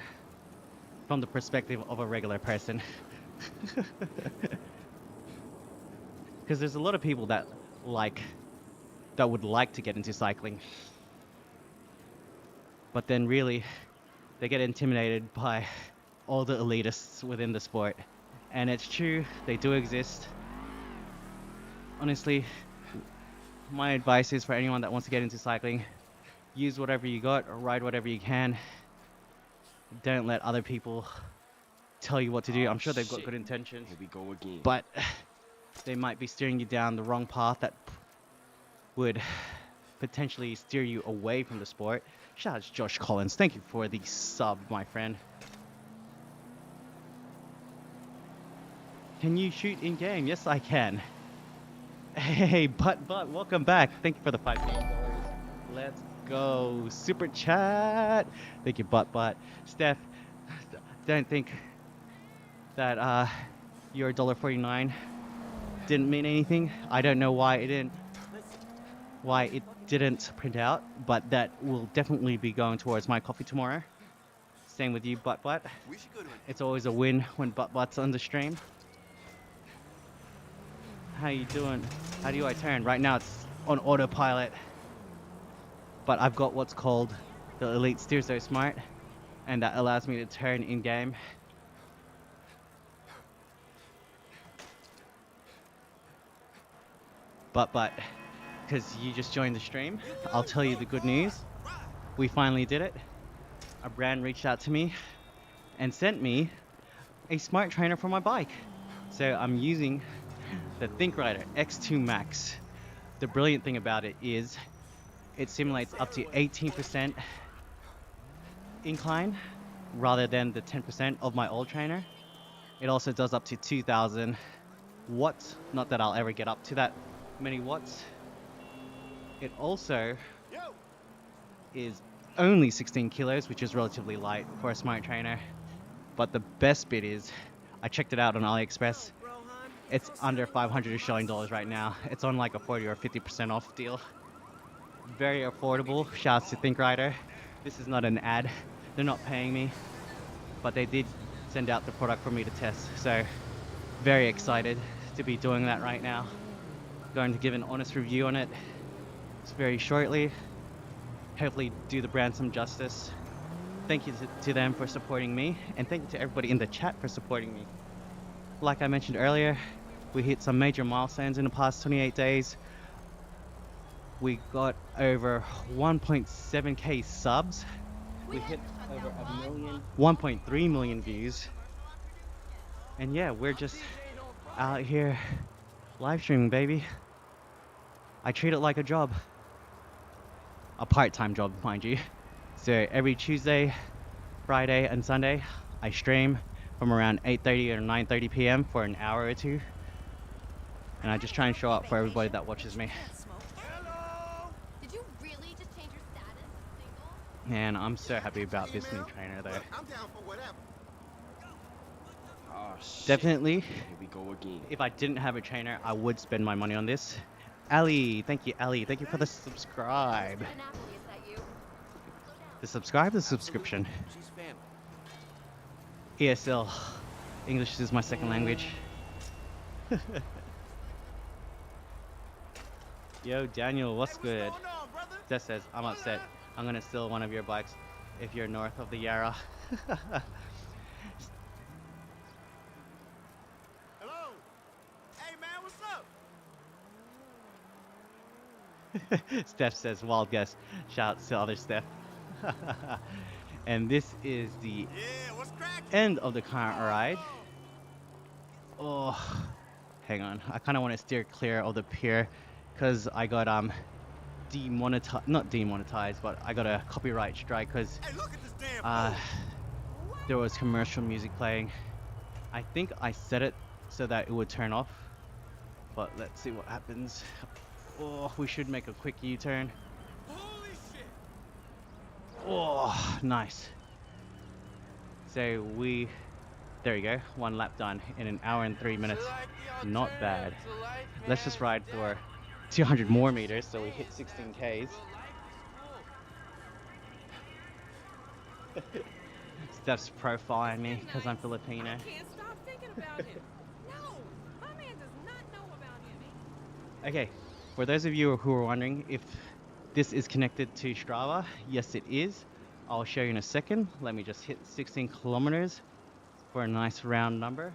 [SPEAKER 1] from the perspective of a regular person. Because there's a lot of people that would like to get into cycling, but then really they get intimidated by all the elitists within the sport. And it's true, they do exist. Honestly, my advice is for anyone that wants to get into cycling, use whatever you got or ride whatever you can. Don't let other people tell you what to do. I'm sure they've got
[SPEAKER 7] Shit.
[SPEAKER 1] good intentions,
[SPEAKER 7] Here we go again.
[SPEAKER 1] but they might be steering you down the wrong path that would potentially steer you away from the sport. Shout out to Josh Collins. Thank you for the sub, my friend. Can you shoot in game? Yes, I can. Hey, but welcome back. Thank you for the $5. Let's go. Super chat. Thank you, but Steph, don't think that your $1.49 didn't mean anything. I don't know why it didn't print out, but that will definitely be going towards my coffee tomorrow. Same with you, but it's always a win when butt's on the stream. How you doing? How do I turn? Right now it's on autopilot, but I've got what's called the Elite Steer So Smart, and that allows me to turn in game. But because you just joined the stream, I'll tell you the good news. We finally did it. A brand reached out to me and sent me a smart trainer for my bike. So I'm using the ThinkRider X2 Max. The brilliant thing about it is it simulates up to 18% incline rather than the 10% of my old trainer. It also does up to 2000 watts. Not that I'll ever get up to that many watts. It also is only 16 kilos, which is relatively light for a smart trainer. But the best bit is, I checked it out on AliExpress. It's under $500 Australian dollars right now. It's on like a 40 or 50% off deal. Very affordable. Shouts to ThinkRider. This is not an ad. They're not paying me, but they did send out the product for me to test. So very excited to be doing that right now. Going to give an honest review on it very shortly. Hopefully do the brand some justice. Thank you to them for supporting me, and thank you to everybody in the chat for supporting me. Like I mentioned earlier, we hit some major milestones in the past 28 days. We got over 1.7k subs. We hit over 1.3 million views. And yeah, we're just out here live streaming, baby. I treat it like a job. A part-time job, mind you. So every Tuesday, Friday, and Sunday, I stream from around 8:30 or 9:30 p.m. for an hour or two. And I just try and show up for everybody that watches me.
[SPEAKER 3] Did you really just change your status to single?
[SPEAKER 1] And I'm so happy about this new trainer though.
[SPEAKER 5] I'm down for whatever.
[SPEAKER 7] Oh, shit.
[SPEAKER 1] Definitely,
[SPEAKER 7] Here we go again.
[SPEAKER 1] if I didn't have a trainer, I would spend my money on this. Ali, thank you, Ali. Thank you for the subscribe.
[SPEAKER 6] Napoli, is that you? Slow down.
[SPEAKER 1] The subscribe, the subscription.
[SPEAKER 2] She's family.
[SPEAKER 1] ESL. English is my second language. Yo, Daniel, what's good? Steph says, I'm upset. I'm gonna steal one of your bikes if you're north of the Yarra.
[SPEAKER 5] Hello? Hey, man, what's up?
[SPEAKER 1] Steph says, wild guess. Shout out to other Steph. And this is the
[SPEAKER 5] Yeah, what's cracking?
[SPEAKER 1] end of the current ride. Oh, hang on. I kind of want to steer clear of the pier because I got demonetized, not demonetized, but I got a copyright strike because
[SPEAKER 5] Hey, look at this damn
[SPEAKER 1] there was commercial music playing. I think I set it so that it would turn off, but let's see what happens. Oh, we should make a quick U-turn.
[SPEAKER 5] Holy shit!
[SPEAKER 1] Oh, nice. So there you go, one lap done in an hour and 3 minutes. Not bad. Let's just ride for 200 more meters so we hit 16 Ks. Steph's profiling me because I'm Filipino.
[SPEAKER 6] I can't stop thinking about him. No, my man does not know about him.
[SPEAKER 1] Okay, for those of you who are wondering if this is connected to Strava, yes it is. I'll show you in a second. Let me just hit 16 kilometers for a nice round number.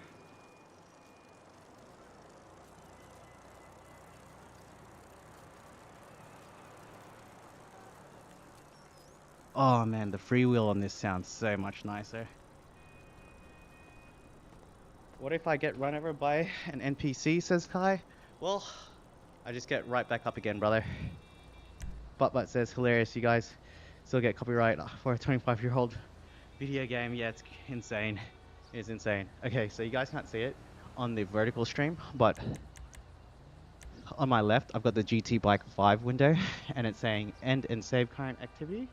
[SPEAKER 1] Oh man, the freewheel on this sounds so much nicer. What if I get run over by an NPC, says Kai? Well, I just get right back up again, brother. Butt says, hilarious, you guys still get copyright for a 25-year-old video game. Yeah, it's insane. It's insane. Okay, so you guys can't see it on the vertical stream, but on my left, I've got the GT Bike 5 window, and it's saying end and save current activity.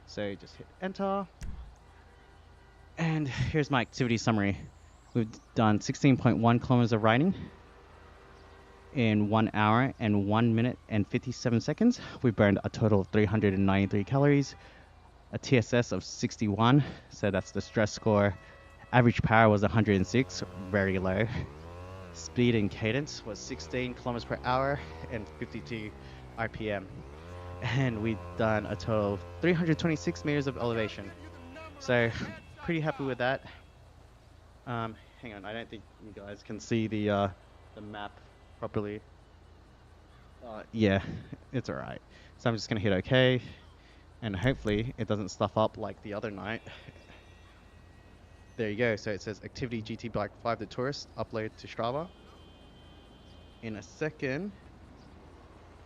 [SPEAKER 1] So just hit enter. And here's my activity summary. We've done 16.1 kilometers of riding in 1 hour and 1 minute and 57 seconds. We burned a total of 393 calories, a TSS of 61, so that's the stress score. Average power was 106, very low. Speed and cadence was 16 kilometers per hour and 52 RPM. And we've done a total of 326 meters of elevation. So pretty happy with that. Hang on, I don't think you guys can see the map properly. Yeah, it's alright. So I'm just gonna hit OK, and hopefully it doesn't stuff up like the other night. There you go. So it says Activity GT Bike 5 the Tourist upload to Strava. In a second,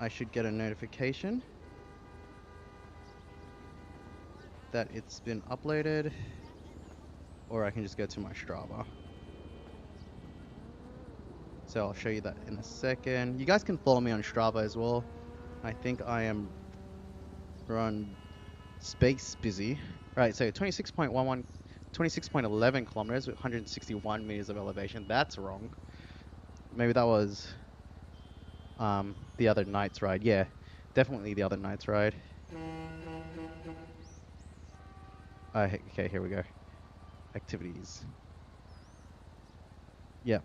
[SPEAKER 1] I should get a notification that it's been uploaded, or I can just go to my Strava. So I'll show you that in a second. You guys can follow me on Strava as well. I think I am run space busy. Right, so 26.11 kilometers with 161 meters of elevation. That's wrong. Maybe that was the other night's ride. Yeah, definitely the other night's ride. Okay, here we go. Activities. Yeah,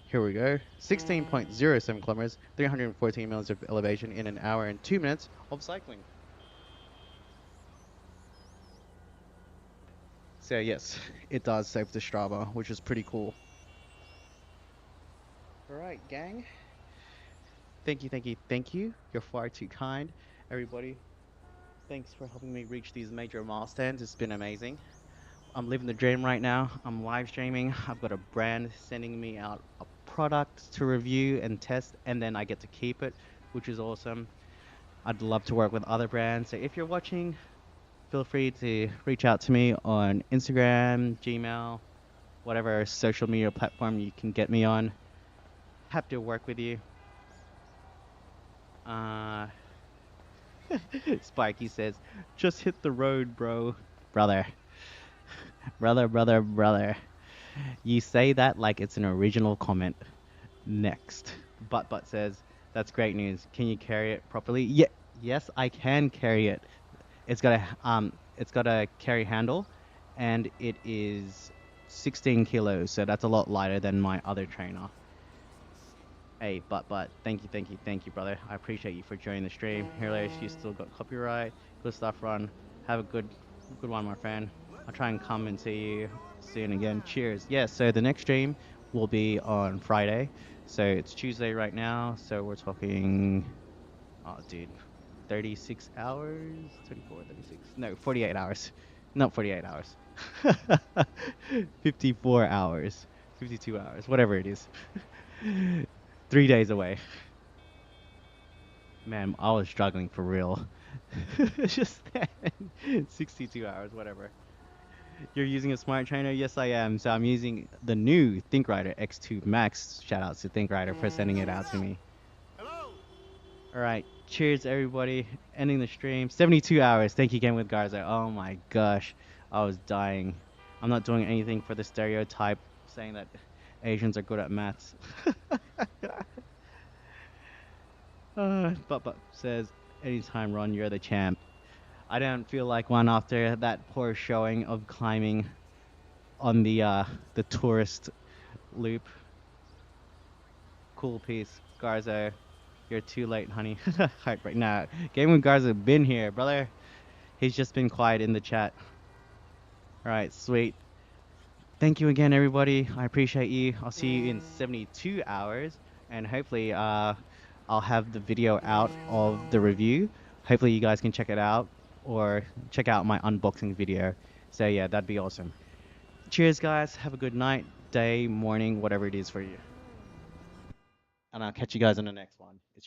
[SPEAKER 1] here we go. 16.07 kilometers, 314 meters of elevation in an hour and 2 minutes of cycling. So yes, it does save the Strava, which is pretty cool. Alright, gang. Thank you. You're far too kind, everybody. Thanks for helping me reach these major milestones. It's been amazing. I'm living the dream right now. I'm live streaming. I've got a brand sending me out a product to review and test, and then I get to keep it, which is awesome. I'd love to work with other brands. So if you're watching, feel free to reach out to me on Instagram, Gmail, whatever social media platform you can get me on. Happy to work with you. Sparky says, just hit the road, bro. Brother. You say that like it's an original comment. Next. Butt says, that's great news. Can you carry it properly? Yeah, yes, I can carry it. It's got a it's got a carry handle, and it is 16 kilos, so that's a lot lighter than my other trainer. Hey, but thank you, brother. I appreciate you for joining the stream. Here, you still got copyright. Good stuff, Run. Have a good one, my friend. I'll try and come and see you soon again. Cheers. Yeah, so the next stream will be on Friday. So it's Tuesday right now, so we're talking, oh dude, 36 hours? 34, 36, no, 48 hours. Not 48 hours. 54 hours. 52 hours, whatever it is. 3 days away. Man, I was struggling for real. Just then. 62 hours, whatever. You're using a smart trainer? Yes, I am. So I'm using the new ThinkRider X2 Max. Shout out to ThinkRider for sending it out to me.
[SPEAKER 5] Hello?
[SPEAKER 1] Alright, cheers everybody. Ending the stream. 72 hours. Thank you again with Garza. Oh my gosh. I was dying. I'm not doing anything for the stereotype saying that Asians are good at maths. But says, anytime Ron, you're the champ. I don't feel like one after that poor showing of climbing on the tourist loop. Cool piece, Garza. You're too late, honey. Heartbreak. Nah, Game with Garza been here, brother. He's just been quiet in the chat. Alright, sweet. Thank you again, everybody. I appreciate you. I'll see you in 72 hours. And hopefully, I'll have the video out of the review. Hopefully, you guys can check it out. Or check out my unboxing video. So, yeah, that'd be awesome. Cheers, guys. Have a good night, day, morning, whatever it is for you. And I'll catch you guys in the next one. It's your